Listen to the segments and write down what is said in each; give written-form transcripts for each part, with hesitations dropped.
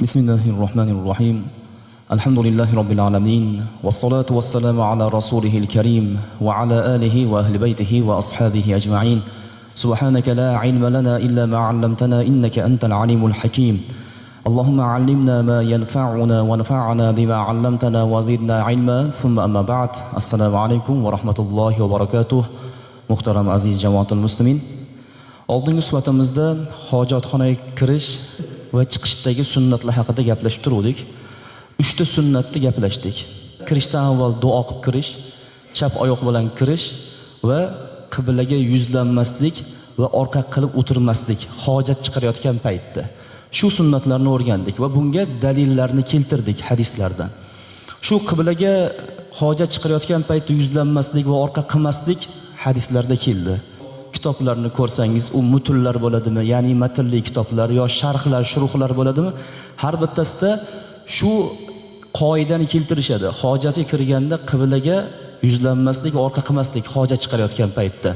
بسم الله الرحمن الرحيم الحمد لله رب العالمين والصلاة والسلام على رسوله الكريم وعلى آله وأهل بيته وأصحابه أجمعين سبحانك لا علم لنا إلا ما علمتنا إنك أنت العليم الحكيم اللهم علمنا ما ينفعنا وانفعنا بما علمتنا وزدنا علما ثم أما بعد السلام عليكم ورحمة الله وبركاته محترم عزيز جماعة المسلمين oldingi suhbatimizda hojatxonaga kirish va chiqishdagi sunnatlar haqida gaplashib turdik. 3 ta sunnatni gaplashdik. Kirishdan avval duo qilib kirish, chap oyoq bilan kirish va qiblaga yuzlanmaslik va orqa qilib o'tirmaslik hojat chiqarayotgan paytda. Shu sunnatlarni o'rgandik va bunga dalillarni keltirdik hadislardan. Shu qiblaga hojat chiqarayotgan paytda yuzlanmaslik va orqa qilmaslik hadislarda keldi. Kitoblarni ko'rsangiz, u mutullar bo'ladimi, ya'ni matnli kitoblar yo sharhlar, shuruhlar bo'ladimi? Har bittasida shu qoidani keltirishadi. Hojatga kirganda qiblaga yuzlanmaslik, orqa qilmaslik hojat chiqarayotgan paytda.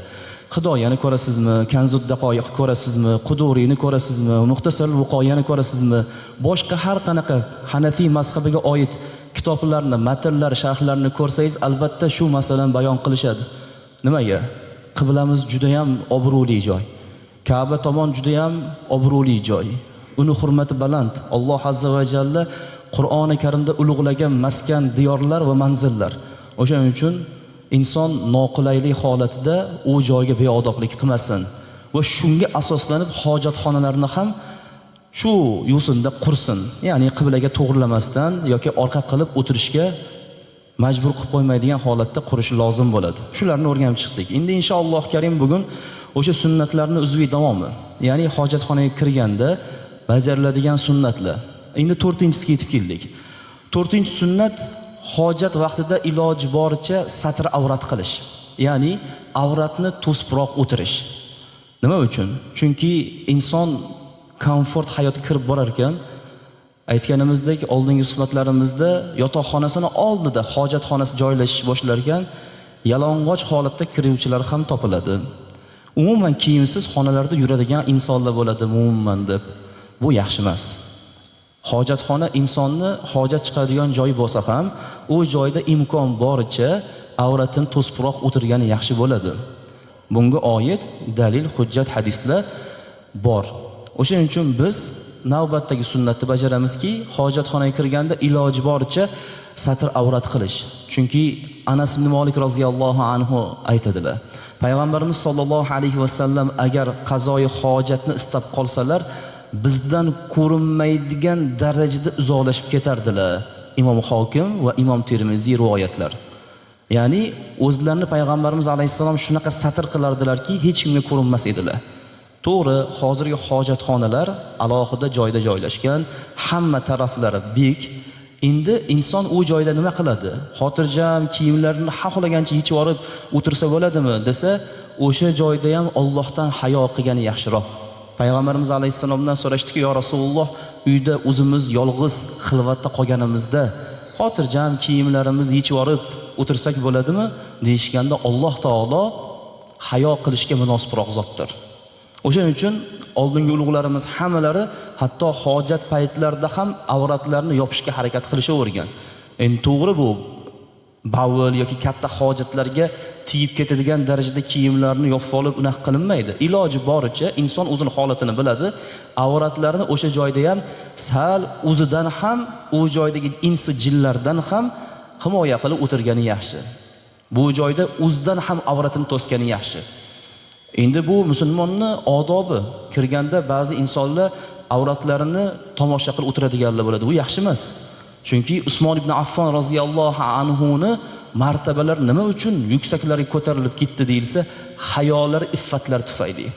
Hidoyani ko'rasizmi, Kanzud Daqoiq ko'rasizmi, Quduriyni ko'rasizmi, Muxtasarul Vuqoyani ko'rasizmi? Boshqa har qanaqa Hanafiy mazhabiga oid kitoblarni, matnlar, sharhlarni ko'rsangiz, albatta shu masalani bayon qilishadi. Nimaga? Qiblamiz juda ham obro'li joy. Ka'ba tomon juda ham obro'li joy. Uni hurmati baland. Alloh azza va jalla Qur'oni Karimda ulug'lagan maskan, diyorlar va manzillar. O'shaning uchun inson noqulaylik holatida u joyga beodoblik qilmasin va shunga asoslanib hojatxonalarni ham shu yo'sinda qursin. Ya'ni qiblaga to'g'rilamasdan yoki orqa qilib o'tirishga majbur qilib qo'ymaydigan holatda qurish lozim bo'ladi. Shularni o'rganib chiqdik. Endi inshaalloh karim bugun o'sha sunnatlarni uzviy davomi, ya'ni hojatxonaga kirganda bajariladigan sunnatlar. Endi 4-inchisiga yetib keldik. 4-sunnat hojat vaqtida iloji boricha satr avrat qilish, ya'ni avratni to'sibroq o'tirish. Nima uchun? Chunki inson komfort hayotga kirib borar ekan, aytganimizdek oldingi suhbatlarimizda yotoqxonasini oldida hojatxonasi joylashish boshlar ekan, yalang'och holatda kiruvchilar ham topiladi. Umuman kiyimsiz xonalarda yuradigan insonlar bo'ladi umuman deb. Bu yaxshi emas. Hojatxona insonni hojat chiqadigan joy bo'lsa ham, u joyda imkon boricha avratini to'sibroq o'tirgani yaxshi bo'ladi. Bunga oid dalil, hujjat, hadislar bor. O'shaning uchun biz navbatdagi sunnatni bajaramizki, hojatxonaga kirganda iloji boricha satr avrat qilish. Chunki Anas ibn Malik roziyallohu anhu aytadilar. Payg'ambarimiz sollallohu alayhi va sallam agar qazoyi hojatni istab qolsalar, bizdan ko'rinmaydigan darajada uzoqlashib ketardilar. Imom Hokim va Imom Termiziy rivoyatlar. Ya'ni o'zlarini payg'ambarimiz alayhisalom shunaqa satr qilardilarki, hech kimga ko'rinmas edilar. To'g'ri, hozirgi hojatxonalar alohida joyda joylashgan, hamma taraflari biq. Endi inson u joyda nima qiladi? Xotirjam kiyimlarini xohlagancha yechib olib o'tirsa bo'ladimi desa, o'sha joyda ham Allohdan hayo qilgani yaxshiroq. Payg'ambarimiz alayhisalomdan so'rashdiki, "Ya Rasululloh, uyda o'zimiz yolg'iz xilvatda qolganimizda xotirjam kiyimlarimizni yechib olib o'tirsak bo'ladimi?" deyishganda, Alloh taolo hayo qilishga munosibroq zotdir. O'shaning uchun oldingi ulug'larimiz hammalari hatto hojat paytlarida ham avratlarni yopishga harakat qilishavergan. Endi to'g'ri bu bavul yoki katta hojatlarga tiyib ketadigan darajada kiyimlarni yopib olib unaqa qilinmaydi. Iloji boricha inson o'zining holatini biladi. Avratlarni o'sha joyda ham sal o'zidan ham, u joydagi insi jinlardan ham himoya qilib o'tirgani yaxshi. Bu joyda o'zidan ham avratini to'sgani yaxshi. Endi bu musulmonni odobi. Kirganda ba'zi insonlar avratlarini tomosha qilib o'tiradiganlar bo'ladi. Bu yaxshi emas. Chunki Usmon ibn Affon roziyallohu anhu ni martabalar nima uchun yuksaklarga ko'tarilib ketdi deyilsa, hayolar, iffatlar tufayli.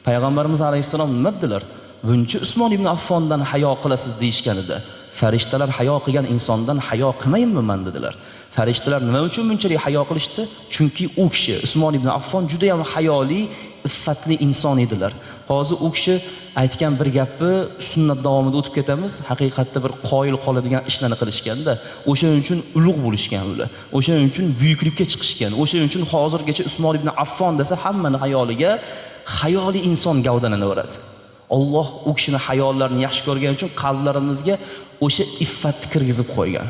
Payg'ambarimiz alayhisalom nima dedilar? Buncha Usmon ibn Affondan hayo qilasiz deyishganida, farishtalar hayo qilgan insondan hayo qilmaymi men dedilar. Farishtalar nima uchun bunchalik hayo qilishdi? Chunki u kishi Usmon ibn Affon juda ham hayoli, iffatli inson edilar. Hozir u kishi aytgan bir gapni sunnat davomida o'tib ketamiz. Haqiqatda bir qoyil qoladigan ishlarni qilishganda, o'shaning uchun ulug' bo'lishgan ular. O'shaning uchun buyuklikka chiqishgan. O'shaning uchun hozirgacha Usmon ibn Affon desa hammani hayoliga hayoli inson gavdalanaveradi. Alloh u kishini hayollarini yaxshi ko'rgani uchun qalblarimizga o'sha iffatni kirgizib qo'ygan.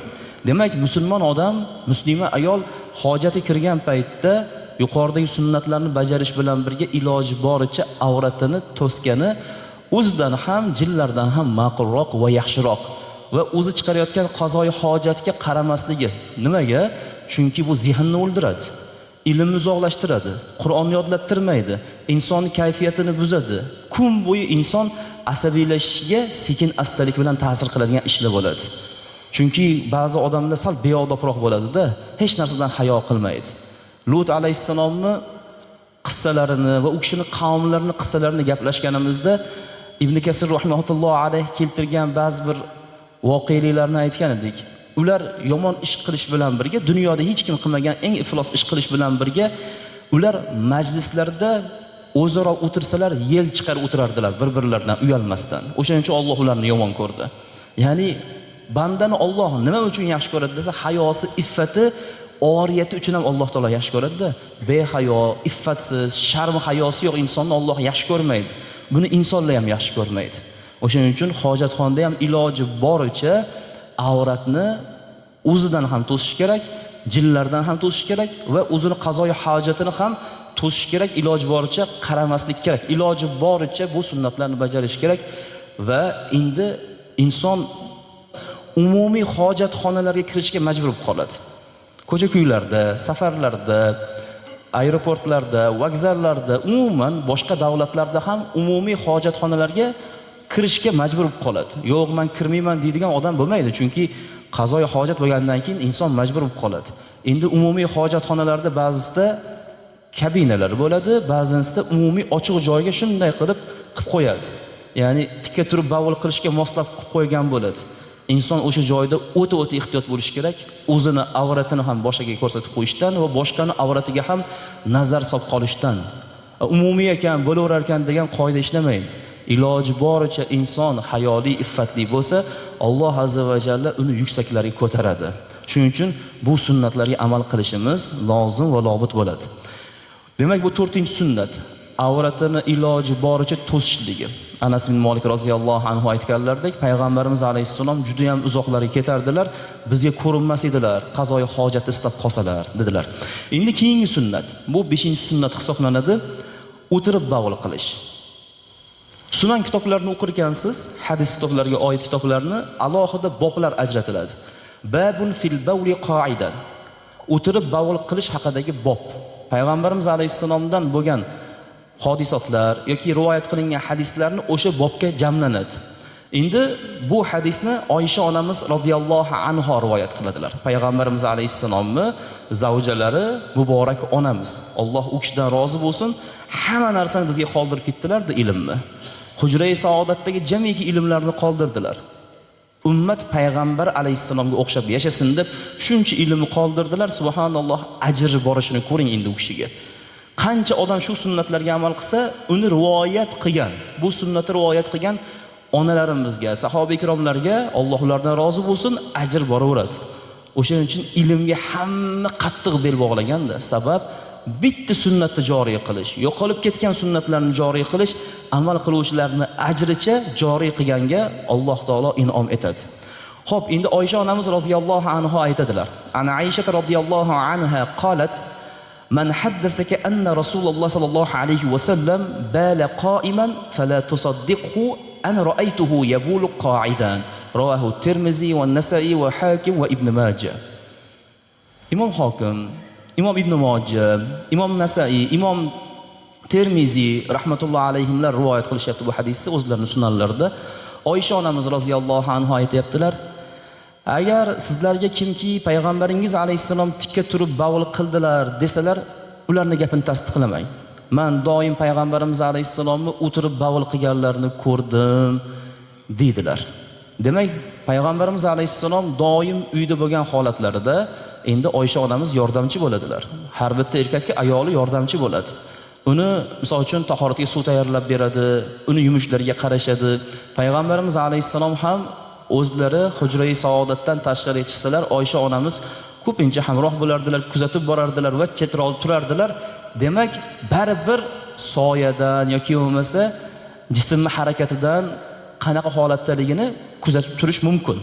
Demak, musulmon odam, muslima ayol hojati kirgan paytda yuqoridagi sunnatlarni bajarish bilan birga iloji boricha avratini to'sgani o'zidan ham, jinlardan ham ma'qulroq va yaxshiroq va o'zi chiqarayotgan qazoyi hojatga qaramasligi. Nimaga? Chunki bu zehnni o'ldiradi. Ilmni uzoqlashtiradi, Qur'onni yodlattirmaydi, insonning kayfiyatini buzadi. Kun bo'yi inson asabiylashishiga sekin astalik bilan ta'sir qiladigan ishlar bo'ladi. Chunki ba'zi odamlar sal beodobroq bo'ladi-da, hech narsadan hayo qilmaydi. Lut alayhissalomni qissalarini va u kishining qavmlarining qissalarini gaplashganimizda Ibn Kasir rahimahulloh alayh keltirgan ba'zi bir voqealarni aytgan edik. Ular yomon ish qilish bilan birga, dunyoda hech kim qilmagan eng iflos ish qilish bilan birga, ular majlislarda o'zaro o'tirsalar, yel chiqarib o'tirardilar bir-birlaridan uyalmasdan. O'shaning uchun Alloh ularni yomon ko'rdi. Ya'ni bandani Alloh nima uchun yaxshi ko'radi desa, hayosi, iffati, oriyati uchun ham Alloh taolo yaxshi ko'radi-da. Behayo, iffatsiz, sharm hayosi yo'q insonni Alloh yaxshi ko'rmaydi. Buni insonlar ham yaxshi ko'rmaydi. O'shaning uchun hojatxonada ham iloji boricha avratni o'zidan ham to'sish kerak, jinlardan ham to'sish kerak va o'zini qazoyi hojatini ham to'sish kerak, iloji boricha qaramaslik kerak. Iloji boricha bu sunnatlarni bajarish kerak va endi inson umumiy hojatxonalarga kirishga majbur bo'lib qoladi. Ko'cha-ko'ylarda, safarlarda, aeroportlarda, vokzallarda, umuman boshqa davlatlarda ham umumiy hojatxonalarga kirishga majbur bo'lib qoladi. Yo'q, men kirmayman deydigan odam bo'lmaydi, chunki qazoyi hojat bo'lgandan keyin inson majbur bo'lib qoladi. Endi umumiy hojatxonalarda ba'zida kabinalar bo'ladi, ba'zisida umumiy ochiq joyga shunday qilib qo'yadi. Ya'ni tikka turib bavul qilishga moslab qilib qo'ygan bo'ladi. Inson o'sha joyda o'ta ehtiyot bo'lish kerak. O'zini avratini ham boshqaga ko'rsatib qo'yishdan va boshqani avratiga ham nazar solib qolishdan. Umumiy ekan, bo'laverar ekan degan qoida ishlamaydi. Iloji boricha inson hayoli, iffatli bo'lsa, Alloh azza va jalla uni yuksaklarga ko'taradi. Shuning uchun bu sunnatlarga amal qilishimiz lozim va lobit bo'ladi. Demak, bu 4-sunnat avratini iloji boricha to'sishligi. Anas bin Malik roziyallohu anhu aytganlaridek, payg'ambarimiz alayhissalom juda ham uzoqlarga ketardilar, bizga ko'rinmas edilar, qazoyi hojatni istab qolsalar dedilar. Endi keyingi sunnat, bu 5-sunnat hisoblanadi, o'tirib bavul qilish. Sunan kitoblarini o'qir ekansiz, hadis kitoblariga oid kitoblarni alohida boblar ajratiladi. Babun fil bawli qoidan. O'tirib bavul qilish haqidagi bob. Payg'ambarimiz alayhissalomdan bo'lgan hodisotlar yoki rivoyat qilingan hadislarni o'sha bobga jamlanadi. Endi bu hadisni Oysha onamiz radhiyallohu anha rivoyat qiladilar. Payg'ambarimiz alayhissalomni zavjalari muborak onamiz, Alloh u kishidan rozi bo'lsin, hamma narsani bizga qoldirib ketdilar-da, ilmni. Hujra-i saodatdagi jamiki ilmlarni qoldirdilar. Ummat payg'ambar alayhissalomga o'xshab yashasin deb shuncha ilmni qoldirdilar. Subhanalloh, ajr borishini ko'ring endi u kishiga. Qancha odam shu sunnatlarga amal qilsa, uni rivoyat qilgan, bu sunnatni rivoyat qilgan onalarimizga, sahoba ikromlarga, Alloh ulardan rozi bo'lsin, ajr boraveradi. O'shaning uchun ilmga hamma qattiq bel bog'laganda, sabab bitta sunnatni joriy qilish, yo'qolib ketgan sunnatlarni joriy qilish, amal qiluvchilarni ajricha joriy qilganga Alloh taolo in'om etadi. Xo'p, endi Oysha onamiz roziyallohu anha aytadilar. Ana Aisha roziyallohu anha qolat: "Man haddathaka anna Rasululloh sallallohu alayhi va sallam bala qa'iman fala tusaddiqhu an ra'aytuhu yabulu qa'idan." Rawahu Tirmizi va Nasa'i va Hakim va Ibn Majah. Imom Hakim, Imom Ibn Majah, Imom Nasa'i, Imom Tirmizi rahmatullohi alayhimlar rivoyat qilishyapti bu hadisni o'zlarining sunanlarida. Oysha onamiz roziyallohu anha aytayaptilar: agar sizlarga kimki payg'ambaringiz alayhissalom tikka turib bavul qildilar desalar, ularning gapini tasdiqlamang. Men doim payg'ambarimiz alayhissalomni o'tirib bavul qilganlarini ko'rdim dedilar. Demak, payg'ambarimiz alayhissalom doim uyda bo'lgan holatlarida endi Oysha onamiz yordamchi bo'ladilar. Har bitta erkakka ayoli yordamchi bo'ladi. Uni misol uchun tahoratga suv tayyorlab beradi, uni yumushlariga qarashadi. Payg'ambarimiz alayhissalom ham o'zlari hujra-i saodatdan tashqariga chiqsalar, Oysha onamiz ko'pincha hamroh bo'lardilar, kuzatib borardilar va chetroqda turardilar. Demak, baribir soyadan yoki bo'lmasa jismni harakatidan qanaqa holatdaligini kuzatib turish mumkin.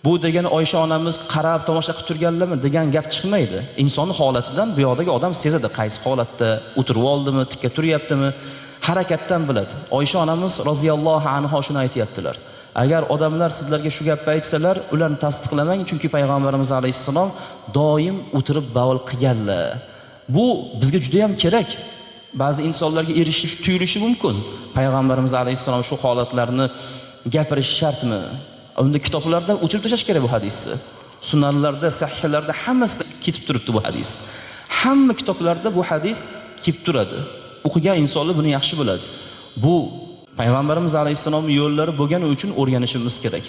Bu degani Oysha onamiz qarab tomosha qilib turganlarmi degan gap chiqmaydi. Insonning holatidan bu yoqdagi odam sezadi, qaysi holatda, o'tirib oldimi, tikka turyaptimi, harakatdan biladi. Oysha onamiz roziyallohu anha shuni aytayaptilar. Agar odamlar sizlarga shu gapni aytsalar, ularni tasdiqlamang, chunki payg'ambarimiz alayhisalom doim o'tirib bavul qilganlar. Bu bizga juda ham kerak. Ba'zi insonlarga erishish tuyulishi mumkin. Payg'ambarimiz alayhisalom shu holatlarni gapirish shartmi? Unda kitoblardan o'chirib tashlash kerak bu hadisni. Sunnatlarda, sahihlarda hammasida ketib turibdi bu hadis. Hamma kitoblarda bu hadis kelib turadi. O'qigan insonlar buni yaxshi biladi. Bu payg'ambarimiz alayhisalom yo'llari bo'lgani uchun o'rganishimiz kerak.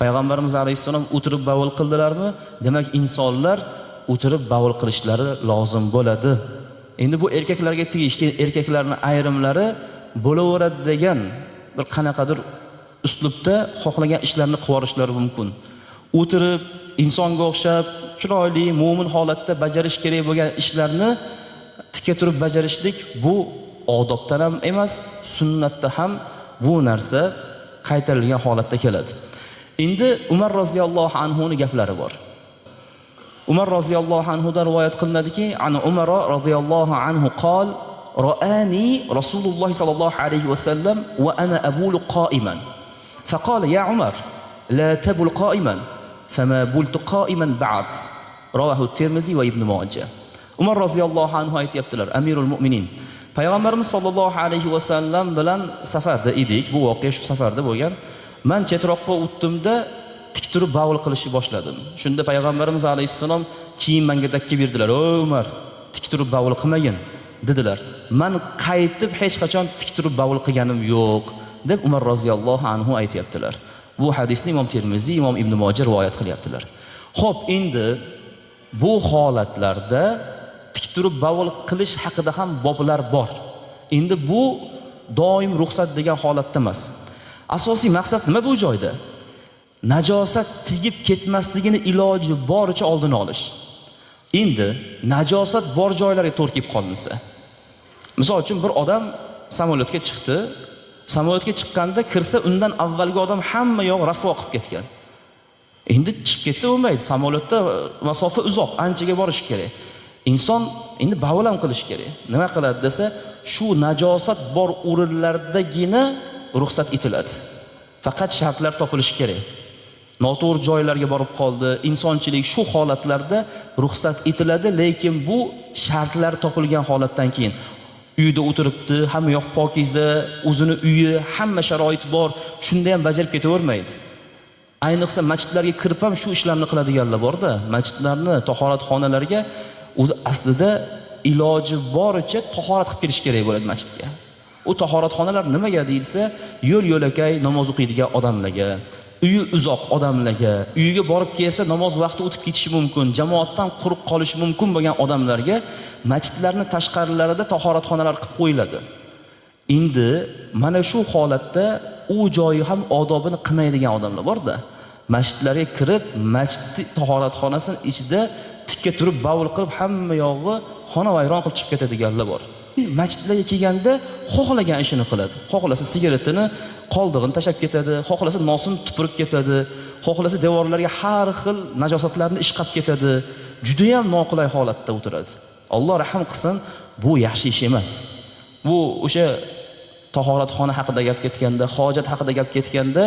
Payg'ambarimiz alayhisalom o'tirib bavul qildilarmi? Demak, insonlar o'tirib bavul qilishlari lozim bo'ladi. Endi bu erkaklarga tegishli, erkaklarning ayrimlari bo'laveradi degan bir qanaqadir uslubda xohlagan ishlarni qilib yuborishlari mumkin. O'tirib insonga o'xshab chiroyli, mo'min holatda bajarish kerak bo'lgan ishlarni tikka turib bajarishlik bu odobdan ham emas, sunnatda ham bu narsa qaytarilgan holatda keladi. Endi Umar roziyallohu anhu ning gaplari bor. Umar roziyallohu anhu dan rivoyat qilinadiki, ana Umar roziyallohu anhu qol: "Ra'ani Rasululloh sallallohu alayhi va sallam va ana abulu qa'iman. فقال يا عمر لا تبل قائما فما بلت قائما بعد." رواه الترمذي وابن ماجه. Umar roziyallohu anhu aytibdilar, Amirul Mu'minin. Payg'ambarimiz sollallohu alayhi va sallam bilan safarda edik. Bu voqea shu safarda bo'lgan. Men chetroqqa o'tdimda tik turib bavul qilishni boshladim. Shunda payg'ambarimiz alayhisalom keyin menga dakka berdilar. "Ey Umar, tik turib bavul qilmagin" dedilar. Men qaytib hech qachon tik turib bavul qilganim yo'q deb Umar roziyallohu anhu aytibdilar. Bu hadisni Imom Termiziy, Imom Ibn Mojah rivoyat qilyaptilar. Xo'p, endi bu holatlarda tik turib bavul qilish haqida ham boblar bor. Endi bu doim ruxsat degan holatda emas. Asosiy maqsad nima bu joyda? Najosat tegib ketmasligini iloji boricha oldini olish. Endi najosat bor joylarga to'g'ri kelib qolmasa. Misol uchun bir odam samolyotga chiqdi. Samolyotga chiqqanda kirsa, undan avvalgi odam hamma yo'q rasvo qilib ketgan. Endi chiqib ketsa bo'lmaydi. Samolyotda masofa uzoq, anchaga borish kerak. Inson endi bavul ham qilish kerak. Nima qiladi desa, shu najosat bor o'rinlardagina ruxsat etiladi. Faqat shartlar topilishi kerak. Noto'g'ri joylarga borib qoldi, insonchilik shu holatlarda ruxsat etiladi, lekin bu shartlar topilgan holatdan keyin. Uyda o'tiribdi, hamma yoq pokiza, o'zini uyi, hamma sharoit bor, shunda ham bajarib ketavermaydi. Ayniqsa masjidlarga kirib ham shu ishlarni qiladiganlar bor-da, masjidlarni, tahoratxonalarga o'zi aslida iloji boricha tahorat qilib kirish kerak bo'ladi masjidga. U tahoratxonalar nimaga deyilsa, yo'l-yo'lakay namoz o'qiydigan odamlarga, uyi uzoq odamlarga, uyiga borib kelsa namoz vaqti o'tib ketishi mumkin, jamoatdan quruq qolishi mumkin bo'lgan odamlarga masjidlarning tashqarilarida tahoratxonalar qilib qo'yiladi. Endi mana shu holatda u joyi ham odobini qilmaydigan odamlar bor-da. Masjidlarga kirib, masjid tahoratxonasining ichida tikka turib bavul qilib hamma yog'i xona vayron qilib chiqib ketadiganlar bor. Masjidlarga kelganda xohlagan ishini qiladi. Xohlasa sigaretini qoldig'ini tashab ketadi, xohlasa nosini tupurib ketadi, xohlasa devorlarga har xil najosatlarni ishqab ketadi. Juda ham noqulay holatda o'tiradi. Alloh rahim qilsin, bu yaxshi ish emas. Bu o'sha tahoratxona haqida gap ketganda, hojat haqida gap ketganda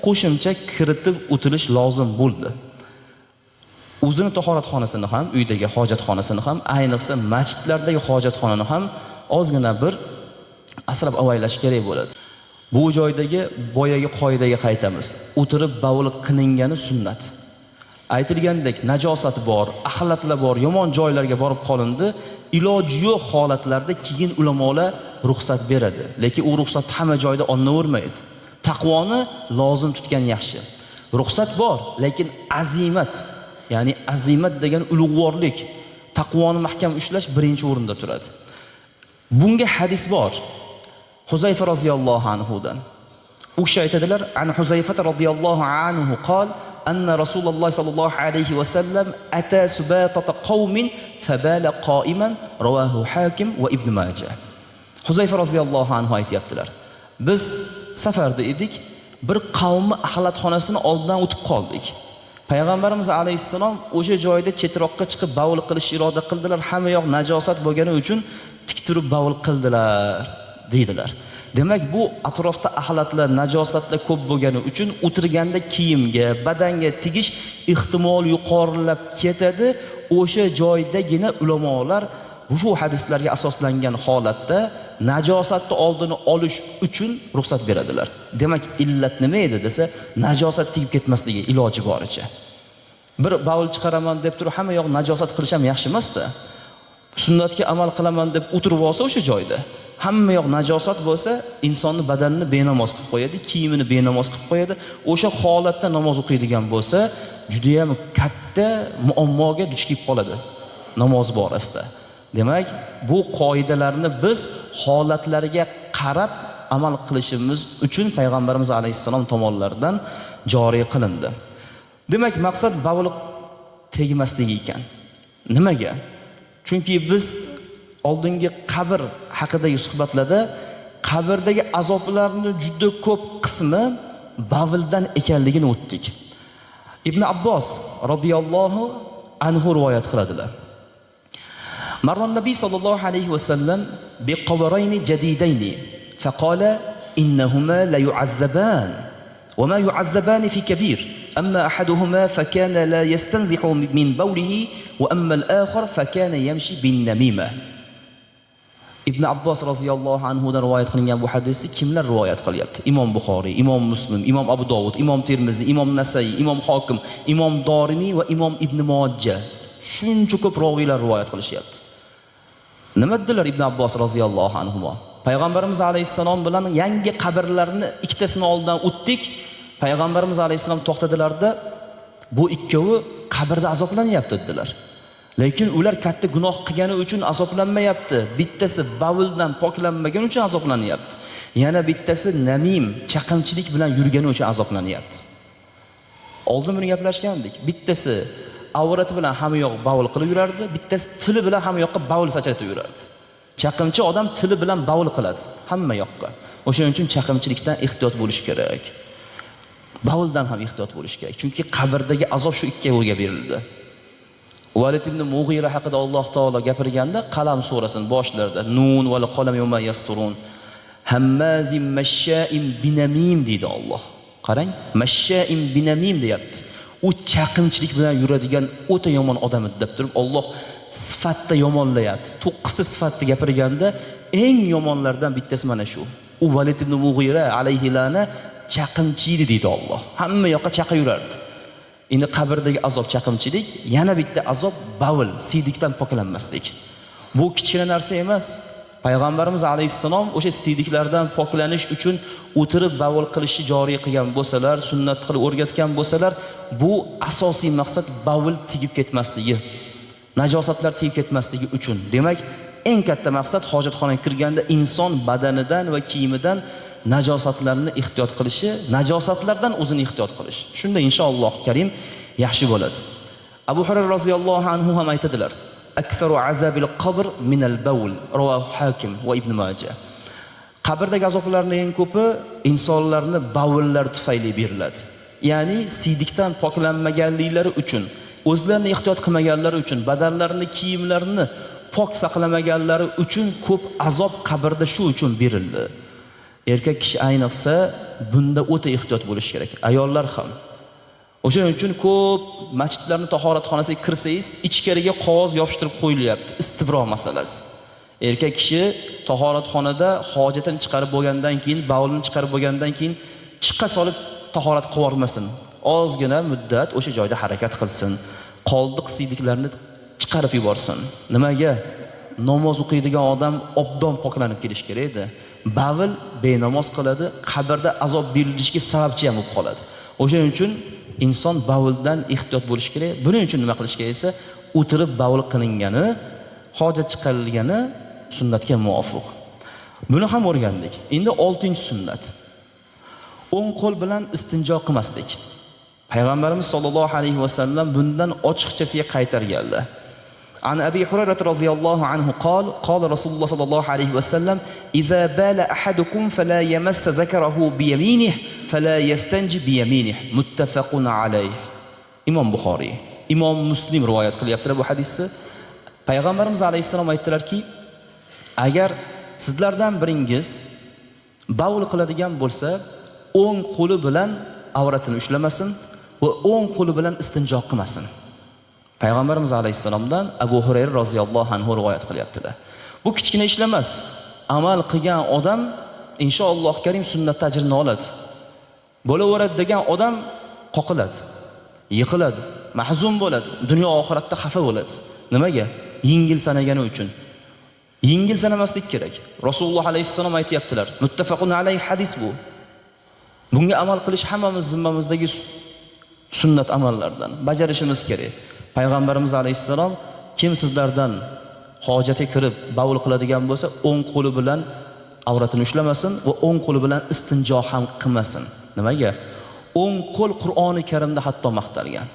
qo'shimcha kiritib o'tilish lozim bo'ldi. O'zini tahoratxonasini ham, uydagi hojatxonasini ham, ayniqsa masjidlardagi hojatxonani ham ozgina bir asrab avaylash kerak bo'ladi. Bu joydagi boyagi qoidaga qaytamiz. O'tirib bavul qilingani sunnat. Aytilgandek, najosat bor, axlatlar bor, yomon joylarga borib qolindi, iloji yo'q holatlarda keyin ulamolar ruxsat beradi. Lekin u ruxsat hamma joyda olinavermaydi. Taqvoni lozim tutgan yaxshi. Ruxsat bor, lekin azimat, ya'ni azimat degan ulug'vorlik, taqvoni mahkam ushlash birinchi o'rinda turadi. Bunga hadis bor. Huzayfa roziyallohu anhu dan. U kishi aytadilar, an Huzayfa roziyallohu anhu qol: "Anna Rasululloh sallallohu alayhi va sallam ata subatata qaumin fabala qa'iman." Rawahu Hakim va Ibn Majah. Huzayfa roziyallohu anhu aytibdilar. Biz safarda edik, bir qavmni axlatxonasini oldidan o'tib qoldik. Payg'ambarimiz alayhissalom o'sha joyda chetroqqa chiqib bavul qilish iroda qildilar. Hamma yoq najosat bo'lgani uchun tik turib bavul qildilar deydilar. Demak, bu atrofda axlatlar, najosatlar ko'p bo'lgani uchun o'tirganda kiyimga, badanga tegish ehtimol yuqorilab ketadi. O'sha joydagina ulamolar bu hadislarga asoslangan holatda najosatni oldini olish uchun ruxsat beradilar. Demak, illat nima edi desa, najosat tegib ketmasligi iloji boricha. Bir bavul chiqaraman deb turib hamma yoq najosat qilish ham yaxshi emas-da. Sunnatga amal qilaman deb o'tirib olsa o'sha joyda hamma yoq najosat bo'lsa, insonni badanini benamoz qilib qo'yadi, kiyimini benamoz qilib qo'yadi. O'sha holatda namoz o'qiydigan bo'lsa, juda ham katta muammoga duch kelib qoladi namoz borasida. Demak, bu qoidalarni biz holatlariga qarab amal qilishimiz uchun payg'ambarimiz alayhissalom tomonidan joriy qilindi. Demak, maqsad bavul tegmasligi ekan. Nimaga? Chunki biz oldingi qabr haqidagi suhbatlarda qabrdagi azoblarning juda ko'p qismi bavuldan ekanligini o'tdik. Ibn Abbos radhiyallohu anhu rivoyat qiladilar. مر النبي صلى الله عليه وسلم بقبرين جديدين فقال إنهما لا يعذبان وما يعذبان في كبير أما أحدهما فكان لا يستنزح من بوله وأما الآخر فكان يمشي بالنميمة. Ibn Abbos roziyallohu anhudan rivoyat qilingan bu hadisni kimlar rivoyat qilyapti? Imom Buxoriy, Imom Muslim, Imom Abu Dovud, Imom Termiziy, Imom Nasai, Imom Hokim, Imom Dorimiy va Imom Ibn Mojja. Shuncha ko'p roviylar rivoyat qilishyapti. Nima dedilar Ibn Abbos roziyallohu anhu? Payg'ambarimiz alayhissalom bilan yangi qabrlarni ikkitasini oldidan o'tdik. Payg'ambarimiz alayhissalom to'xtadilarda, bu ikkovi qabrda azoblanyapti dedilar. Lekin ular katta gunoh qilgani uchun azoblanmayapti. Bittasi bavuldan poklanmagani uchun azoblanyapti. Yana bittasi namim, chaqimchilik bilan yurgani uchun azoblanyapti. Oldin buni gaplashgandik. Bittasi avrati bilan hamma yoq bavul qilib yurardi, bittasi tili bilan hamma yoqqa bavul sachatib yurardi. Chaqimchi odam tili bilan bavul qiladi hamma yoqqa. O'shaning uchun chaqimchilikdan ehtiyot bo'lish kerak. Bavuldan ham ehtiyot bo'lish kerak. Chunki qabrdagi azob shu ikkoviga berildi. Valid ibn Mughira haqida Alloh taolo gapirganda Qalam surasining boshlarida nun va qalam yawma yasturun hammazim mashsha'in binamim deydi Alloh. Qarang, mashsha'in binamim deyapti. U chaqimchilik bilan yuradigan o'ta yomon odam deb turib Alloh sifatda yomonlayapti. 9 ta sifatni gapirganda eng yomonlardan bittasi mana shu. U Valid ibn Mughira alayhi la'na chaqimchiydi deydi Alloh. Hamma yoqqa chaqib yurardi. Endi qabrdagi azob chaqimchilik, yana bitta azob bavul, siydikdan poklanmaslik. Bu kichkina narsa emas. Payg'ambarimiz alayhissalom o'sha siydiklardan poklanish uchun o'tirib bavul qilishni joriy qilgan bo'lsalar, sunnat qilib o'rgatgan bo'lsalar, bu asosiy maqsad bavul tegib ketmasligi, najosatlar tegib ketmasligi uchun. Demak, eng katta maqsad hojatxonaga kirganda inson badanidan va kiyimidan najosatlarni ehtiyot qilishi, najosatlardan o'zini ehtiyot qilish. Shunda inshaalloh karim yaxshi bo'ladi. Abu Hurayra roziyallohu anhu ham aytadilar: "Aksaru azabil qabr min al-bawl", rivoyat Hakim va Ibn Majah. Qabrdagi azoblarning eng ko'pi insonlarni bavullar tufayli beriladi. Ya'ni siydikdan poklanmaganliklari uchun, o'zlarini ehtiyot qilmaganlari uchun, badanlarini, kiyimlarini pok saqlamaganlari uchun ko'p azob qabrda shu uchun berildi. Erkak kishi ayniqsa bunda o'ta ehtiyot bo'lish kerak. Ayollar ham. O'shaning uchun ko'p masjidlarning tahoratxonasiga kirsangiz, ichkariga qog'oz yopishtirib qo'yilyapti, istibro masalasi. Erkak kishi tahoratxonada hojatini chiqarib bo'lgandan keyin, bavulini chiqarib bo'lgandan keyin chiqa solib tahorat qilib olmasin. Ozgina muddat o'sha joyda harakat qilsin. Qoldiq siydiklarni chiqarib yuborsin. Nimaga? Namoz o'qiydigan odam obdon poklanib kelish kerak edi. Bavul benamoz qiladi, qabrda azob berilishiga sababchi ham bo'lib qoladi. O'shaning uchun inson bavuldan ehtiyot bo'lish kerak. Buning uchun nima qilish kerak esa, o'tirib bavul qilingani, hojat chiqarilgani sunnatga muvofiq. Buni ham o'rgandik. Endi 6-sunnat. O'ng qo'l bilan istinjo qilmaslik. Payg'ambarimiz sollallohu alayhi vasallam bundan ochiqchasiga qaytarganlar. عن أبي هريرة رضي الله عنه قال قال رسول الله صلى الله عليه وسلم إذا بال أحدكم فلا يمس ذكره بيمينه فلا يستنجي بيمينه متفق عليه. İmam Buxoriy, İmam Muslim rivoyat qilyaptilar bu hadisni. Payg'ambarimiz alayhissalom aytdilarki, agar sizlardan biringiz bavul qiladigan bo'lsa, o'ng qo'li bilan avratini ushlamasin va o'ng qo'li bilan istinjo qilmasin. Payg'ambarimiz alayhissalomdan Abu Hurayra roziyallohu anhu rivoyat qilyaptilar. Bu kichkina ish emas. Amal qilgan odam inshaalloh karim sunnat ajrini oladi. Bo'laveradi degan odam qoqiladi, yiqiladi, mahzun bo'ladi, dunyo oxiratda xafa bo'ladi. Nimaga? Yengil sanagani uchun. Yengil sanamaslik kerak. Rasululloh alayhissalom aytibdilar. Muttafaqun alayhi hadis bu. Bunga amal qilish hammamiz zimmamizdagi sunnat amallardan. Bajarishimiz kerak. Payg'ambarimiz alayhissalom kim sizlardan hojatga kirib bavul qiladigan bo'lsa, o'ng qo'li bilan avratini ushlamasin va o'ng qo'li bilan istinjo ham qilmasin. Nimaga? O'ng qo'l Qur'oni Karimda hatto maqtalgan.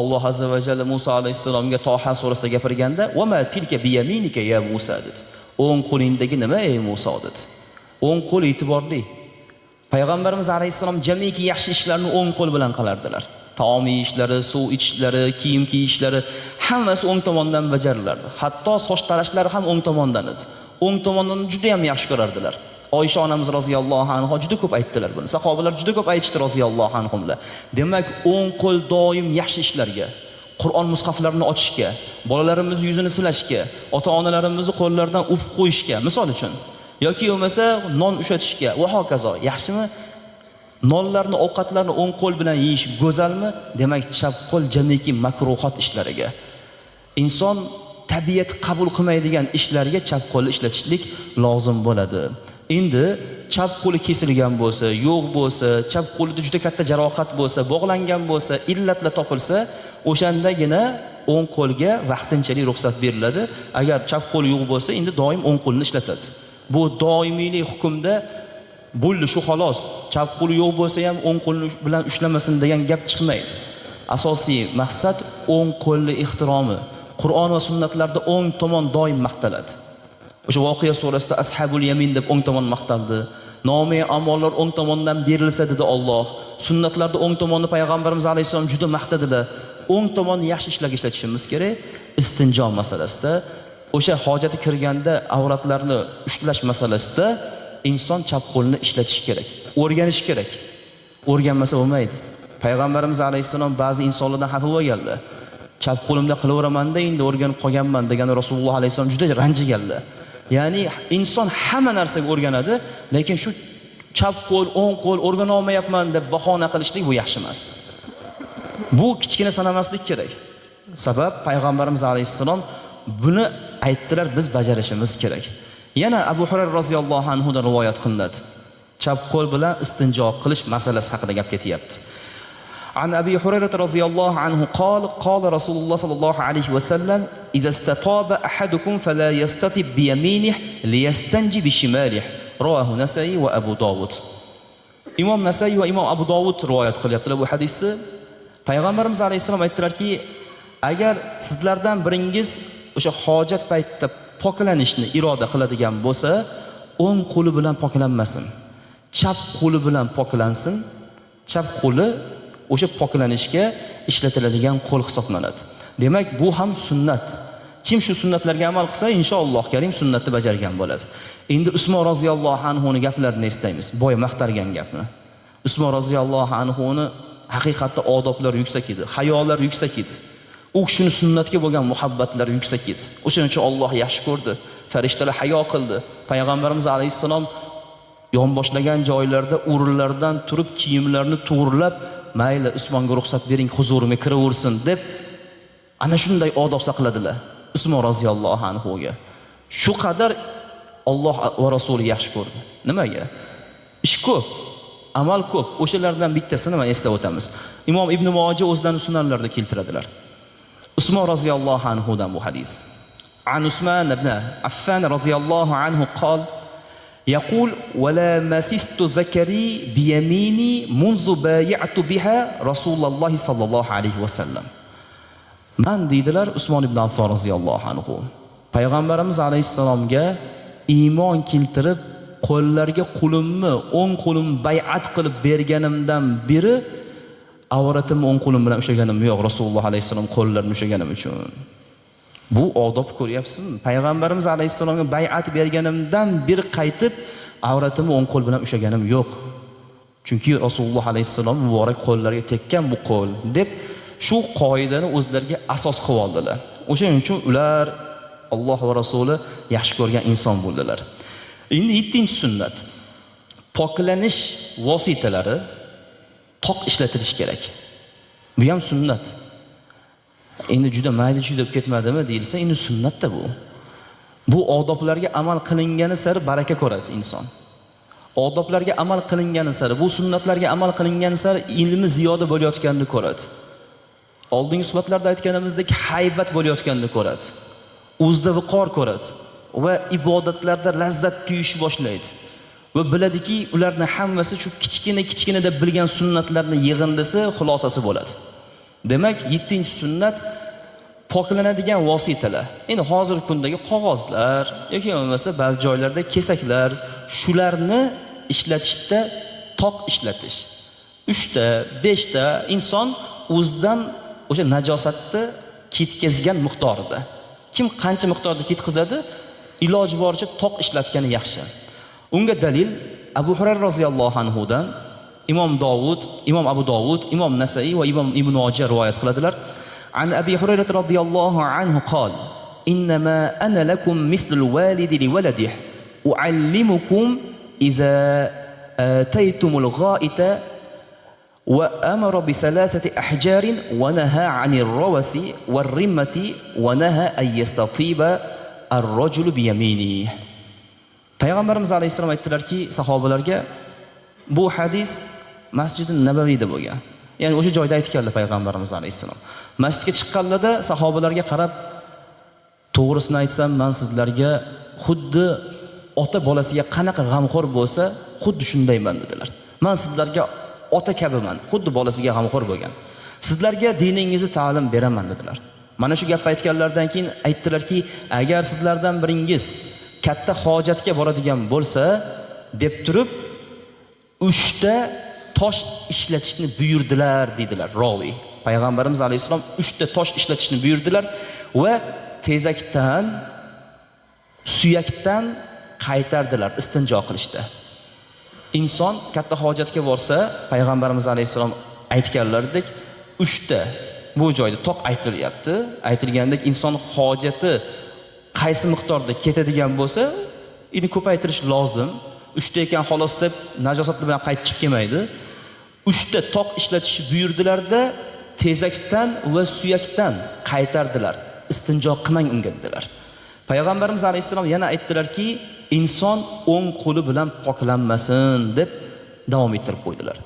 Alloh azza va jalla Musa alayhissalomga Toha surasida gapirganda, "Va ma tilka biyaminika ya Musa" dedi. O'ng qo'lingdagi nima ey Musa dedi. O'ng qo'l e'tiborli. Payg'ambarimiz alayhissalom jamiki yaxshi ishlarni o'ng qo'l bilan qilardilar. Taom yeyishlari, suv ichishlari, kiyim kiyishlari hammasi o'ng tomondan bajarilardi. Hatto soch tarashlari ham o'ng tomondan edi. O'ng tomondan juda ham yaxshi ko'rardilar. Oysha onamiz roziyallohu anha juda ko'p aytdilar buni. Sahobalar juda ko'p aytishdi roziyallohu anhumlar. Demak, o'ng qo'l doim yaxshi ishlarga, Qur'on mushaflarini ochishga, bolalarimiz yuzini silashga, ota-onalarimizni qo'llaridan uf qo'yishga, misol uchun, yoki bo'lmasa non ushatishga va hokazo. Yaxshimi? Nonlarni, ovqatlarni o'ng qo'l bilan yeyish go'zalmi? Demak, chap qo'l jamiki makruhot ishlariga. Inson tabiat qabul qilmaydigan ishlarga chap qo'lni ishlatishlik lozim bo'ladi. Endi chap qo'li kesilgan bo'lsa, yo'q bo'lsa, chap qo'lida juda katta jarohat bo'lsa, bog'langan bo'lsa, illatlar topilsa, o'shandagina o'ng qo'lga vaqtinchalik ruxsat beriladi. Agar chap qo'l yo'q bo'lsa, endi doim o'ng qo'lni ishlatadi. Bu doimiylik hukmda bo'ldi, shu xolos. Chap qo'li yo'q bo'lsa ham o'ng qo'li bilan ushlamasin degan gap chiqmaydi. Asosiy maqsad o'ng qo'lni ehtiromi. Qur'on va sunnatlarda o'ng tomon doim maqtaladi. O'sha Voqea surasida ashabul yamin deb o'ng tomon maqtaldi. Nomi amallar o'ng tomondan berilsa dedi Alloh. Sunnatlarda o'ng tomonni payg'ambarimiz alayhisalom juda maqtadilar. O'ng tomonni yaxshi ishlarga ishlatishimiz kerak. Istinjo masalasida, o'sha hojati kirganda avratlarni ushlash masalasida inson chap qo'lni ishlatish kerak. O'rganish kerak. O'rganmasa bo'lmaydi. Payg'ambarimiz alayhisalom ba'zi insonlardan xafa bo'lganlar. Chap qo'limda qilaveraman-da, endi o'rganib qolganman degan Rasululloh alayhisalom juda ranjiganlar. Ya'ni inson hamma narsaga o'rganadi, lekin shu chap qo'l, o'ng qo'l o'rgana olmayapman deb bahona qilishlik bu yaxshi emas. Bu kichkina sanamaslik kerak. Sabab payg'ambarimiz alayhisalom buni aytdilar, biz bajarishimiz kerak. Yana Abu Hurayra roziyallohu anhu dan rivoyat qilinadi. Chap qo'l bilan istinjo qilish masalasi haqida gap ketyapti. عن أبي هريرة رضي الله عنه قال قال رسول الله صلى الله عليه وسلم إذا استطاب أحدكم فلا يستطب بيمينه ليستنجي بشماله رواه نسائي وأبو داود. İmam Nasai va İmam Abu Dovud rivoyat qilyaptilar bu hadisni. Payg'ambarimiz alayhisalom aytdilarki, agar sizlardan biringiz o'sha hojat paytida poklanishni iroda qiladigan bo'lsa, o'ng qo'li bilan poklanmasin. Chap qo'li bilan poklansin. Chap qo'li o'sha poklanishga ishlatiladigan qo'l hisoblanadi. Demak, bu ham sunnat. Kim shu sunnatlarga amal qilsa, inshaalloh karim sunnatni bajargan bo'ladi. Endi Usmon roziyallohu anhuning gaplarini eslaymiz. Boya maqtargan gapni. Usmon roziyallohu anhuning haqiqatda odoblari yuksak edi, hayolari yuksak edi. U kishining sunnatga bo'lgan muhabbatlari yuksak edi. O'shaning uchun Alloh yaxshi ko'rdi. Farishtalar hayo qildi. Payg'ambarimiz alayhisalom yonboshlagan joylarda o'rinlardan turib kiyimlarini to'g'rilab, mayli Usmonga ruxsat bering, huzurimga kiraversin deb ana shunday odob saqladilar Usmon roziyallohu anhuga. Shu qadar Alloh va rasuli yaxshi ko'rdi. Nimaga? Ish ko'p, amal ko'p. O'shalardan bittasini men eslab o'tamiz. Imom Ibn Moja o'zlarining sunanlarida keltiradilar. Usmon roziyallohu anhudan bu hadis. An Usman ibn Affan roziyallohu anhu qol يقول ولا مسست ذكري بيميني منذ بايعت بها رسول الله صلى الله عليه وسلم. Man deydilar Usmon ibn Affon roziyallohu anhu. Payg'ambarimiz alayhissalomga iymon keltirib, qo'llariga qo'limni, o'ng qo'lim bay'at qilib berganimdan beri avratimni o'ng qo'lim bilan ushlaganim yo'q, Rasululloh alayhissalom qo'llarini ushlaganim uchun. Bu odob ko'ryapsizmi? Payg'ambarimiz alayhissalomga bay'at berganimdan beri qaytib avratimni o'ng qo'l bilan ushlaganim yo'q. Chunki Rasululloh alayhissalom muborak qo'llariga tekkan bu qo'l deb shu qoidani o'zlariga asos qilib oldilar. O'shaning uchun ular Alloh va Rasuli yaxshi ko'rgan inson bo'ldilar. Endi 7-sunnat. Poklanish vositalari toq ishlatilish kerak. Bu ham sunnat. Endi juda mayda-chuyda deb ketmadimi deyilsa, endi sunnatda bu. Bu odoblarga amal qilingani sari baraka ko'radi inson. Odoblarga amal qilingani sari, bu sunnatlarga amal qilingani sari ilmi ziyoda bo'layotganini ko'radi. Oldingi suhbatlarda aytganimizdek haybat bo'layotganini ko'radi. O'zida viqor ko'radi va ibodatlarda lazzat tuyishni boshlaydi. Va biladiki, ularning hammasi shu kichkina deb bilgan sunnatlarning yig'indisi, xulosasi bo'ladi. Demak, 7-sunnat poklanadigan vositalar. Endi hozirgi kundagi qog'ozlar yoki bo'lmasa ba'zi joylarda kesaklar, shularni ishlatishda toq ishlatish. 3 ta, 5 ta inson o'zidan o'sha najosatni ketkazgan miqdorida. Kim qancha miqdorda ketkazadi, iloji boricha toq ishlatgani yaxshi. Unga dalil Abu Hurayra roziyallohu anhu dan Imom Abu Dovud, Imom Nasai va Imom Ibn Majah rivoyat qiladilar. An Abi Hurayra radhiyallohu anhu qol: "Innama ana lakum mislul walidi li waladihi, uallimukum idza ataytumul ghaita wa amara bi thalathati ahjarin wa naha 'anil rawathi war rimmati wa naha ay yastatiba ar-rajulu bi yaminihi." Payg'ambarimiz alayhisalom aytdilarki, sahobalarga, bu hadis Masjid-i Nabaviyda bo'lgan. Ya'ni o'sha joyda aytganlar Payg'ambarimiz alayhisalom. Masjidga chiqqanlarda sahobalarga qarab, to'g'risini aytsam, men sizlarga xuddi ota bolasiga qanaqa g'amxo'r bo'lsa, xuddi shundayman dedilar. Men sizlarga ota kabiman, xuddi bolasiga g'amxo'r bo'lgan. Sizlarga diningizni ta'lim beraman dedilar. Mana shu gapni aytganlardan keyin aytdilarki, agar sizlardan biringiz katta hojatga boradigan bo'lsa, deb turib 3 ta tosh ishlatishni buyurdilar dedilar roviy. Payg'ambarimiz alayhisalom 3 ta tosh ishlatishni buyurdilar va tezakdan, suyakdan qaytardilar istinjo qilishda. Inson katta hojatga borsa, Payg'ambarimiz alayhisalom aytganlaridek 3 ta bu joyda toq aytilyapti. Aytilgandek inson hojati qaysi miqdorda ketadigan bo'lsa, uni ko'paytirish lozim. 3 ta ekan xolos deb najosat bilan qaytib kelmaydi. 3 ta toq ishlatishni buyurdilarda, tezakdan va suyakdan qaytardilar. Istinjo qilmang unga dedilar. Payg'ambarimiz alayhisalom yana aytdilarki, inson o'ng qo'li bilan poklanmasin deb davom ettirib qo'ydilar.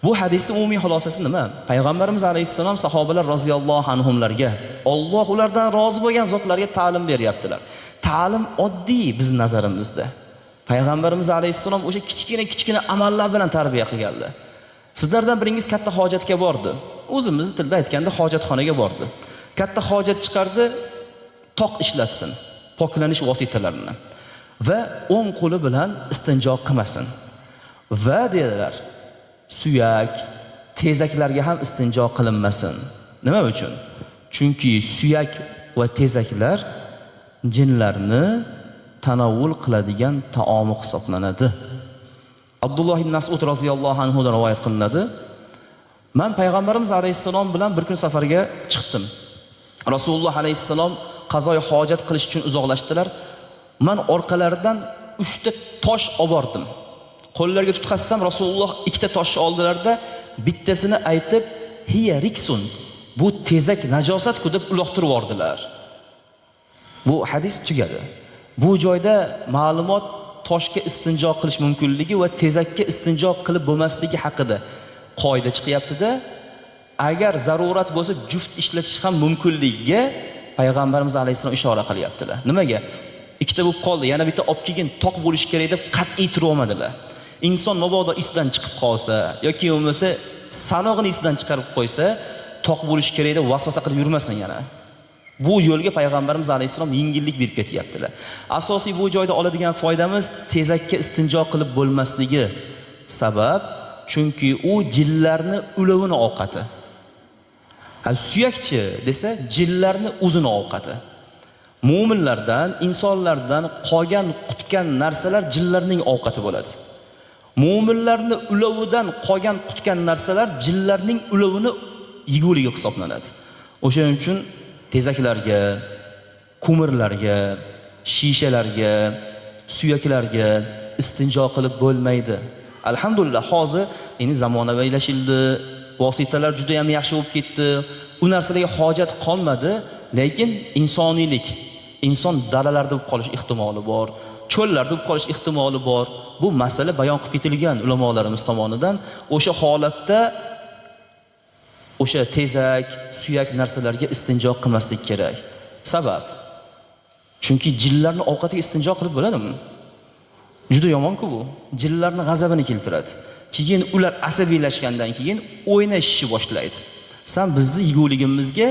Bu hadisning umumiy xulosasi nima? Payg'ambarimiz alayhisalom sahobalar roziyallohu anhumlarga, Alloh ulardan rozi bo'lgan zotlarga ta'lim beryaptilar. Ta'lim oddiy biz nazarimizda. Payg'ambarimiz alayhisalom o'sha kichkina amallar bilan tarbiya qilganlar. Sizlardan biringiz katta hojatga bordi. O'zimizni tilda aytganda hojatxonaga bordi. Katta hojat chiqardi, toq ishlatsin, poklanish vositalarini va o'ng qo'li bilan istinjo qilmasin. Va dedilar, suyak, tezaklarga ham istinjo qilinmasin. Nima uchun? Chunki suyak va tezaklar jinlarni tanovvul qiladigan taomi hisoblanadi. Abdulloh ibn Mas'ud roziyallohu anhu dan rivoyat qilinadi. Men payg'ambarimiz alayhisalom bilan bir kun safarga chiqdim. Rasululloh alayhisalom qazoy hojat qilish uchun uzoqlashdilar. Men orqalaridan 3 ta tosh olib qo'llariga tutqazsam, Rasululloh 2 ta tosh oldilarda, bittasini aytib, "Hiya riksun." Bu tezak najosat-ku deb uloqtirib yordilar. Bu hadis tugadi. Bu joyda ma'lumot toshga istinjo qilish mumkinligi va tezakka istinjo qilib bo'lmasligi haqida qoida chiqyapti-da. Agar zarurat bo'lsa, juft ishlatish ham mumkinligiga payg'ambarimiz alayhisalom ishora qilyaptilar. Nimaga? 2 ta bo'lib qoldi, yana bitta olib kelgin, toq bo'lish kerak deb qat'iy turib olmadilar. Inson mabodo isdan chiqib qolsa yoki bo'lmasa sanog'ini isdan chiqarib qo'ysa, toq bo'lish kerak deb vasvasa qilib yurmasin yana. Bu yo'lga payg'ambarimiz alayhissalom yengillik berib ketyaptilar. Asosiy bu joyda oladigan foydamiz tezakka istinjo qilib bo'lmasligi sabab, chunki u jinlarni ulovini ovqati. Suyakchi desa jinlarni o'zini ovqati. Mu'minlardan, insonlardan qolgan qutgan narsalar jinlarning ovqati bo'ladi. Mu'minlarni ulovidan qolgan qutgan narsalar jinlarning ulovini yeguligi hisoblanadi. O'shaning uchun tezaklarga, ko'mirlarga, shishalarga, suyaklarga istinjo qilib bo'lmaydi. Alhamdulillah, hozir endi zamonaviylashildi, vositalar juda ham yaxshi bo'lib ketdi. U narsalarga hojat qolmadi, lekin insoniylik, inson dalalarda bo'lib qolish ehtimoli bor, cho'llarda bo'lib qolish ehtimoli bor. Bu masala bayon qilib ketilgan ulamolarimiz tomonidan. O'sha holatda o'sha tezak, suyak narsalarga istinjo qilmaslik kerak. Sabab, chunki jinlarning ovqatiga istinjo qilib bo'ladimi? Juda yomon-ku bu. Jinlarning g'azabini keltiradi. Keyin ular asabiylashgandan keyin o'ynashishni boshlaydi. Sen bizni yeguligimizga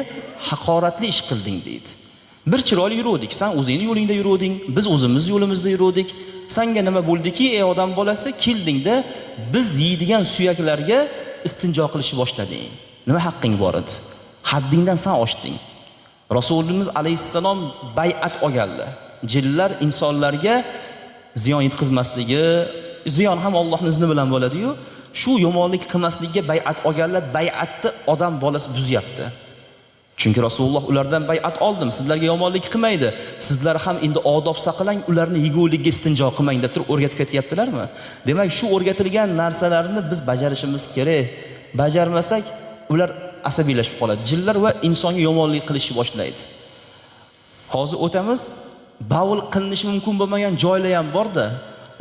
haqoratli ish qilding deydi. Bir chiroyli yuruvdik, sen o'zingning yo'lingda yuruvding, biz o'zimiz yo'limizda yuruvdik. Senga nima bo'ldiki, ey odam bolasi, keldingda biz yeydigan suyaklarga istinjo qilishni boshlading. Nima haqqing bor edi? Haddingdan sen oshding. Rasululloh alayhissalom bay'at olganlar. Jinlar insonlarga ziyon yetkazmasligi, ziyon ham Allohning izni bilan bo'ladi-yu, shu yomonlik qilmaslikka bay'at olganlar, bay'atni odam bolasi buzyapti. Chunki Rasululloh ulardan bay'at oldim, sizlarga yomonlik qilmaydi. Sizlar ham endi odob saqlang, ularni yegulikka istinjo qilmang deb turib o'rgatib ketyaptilarmi? Demak, shu o'rgatilgan narsalarni biz bajarishimiz kerak. Bajarmasak, ular asabiylashib qoladi. Jinlar va insonga yomonlik qilishni boshlaydi. Hozir o'tamiz, bavul qilinishi mumkin bo'lmagan joylar ham bor-da.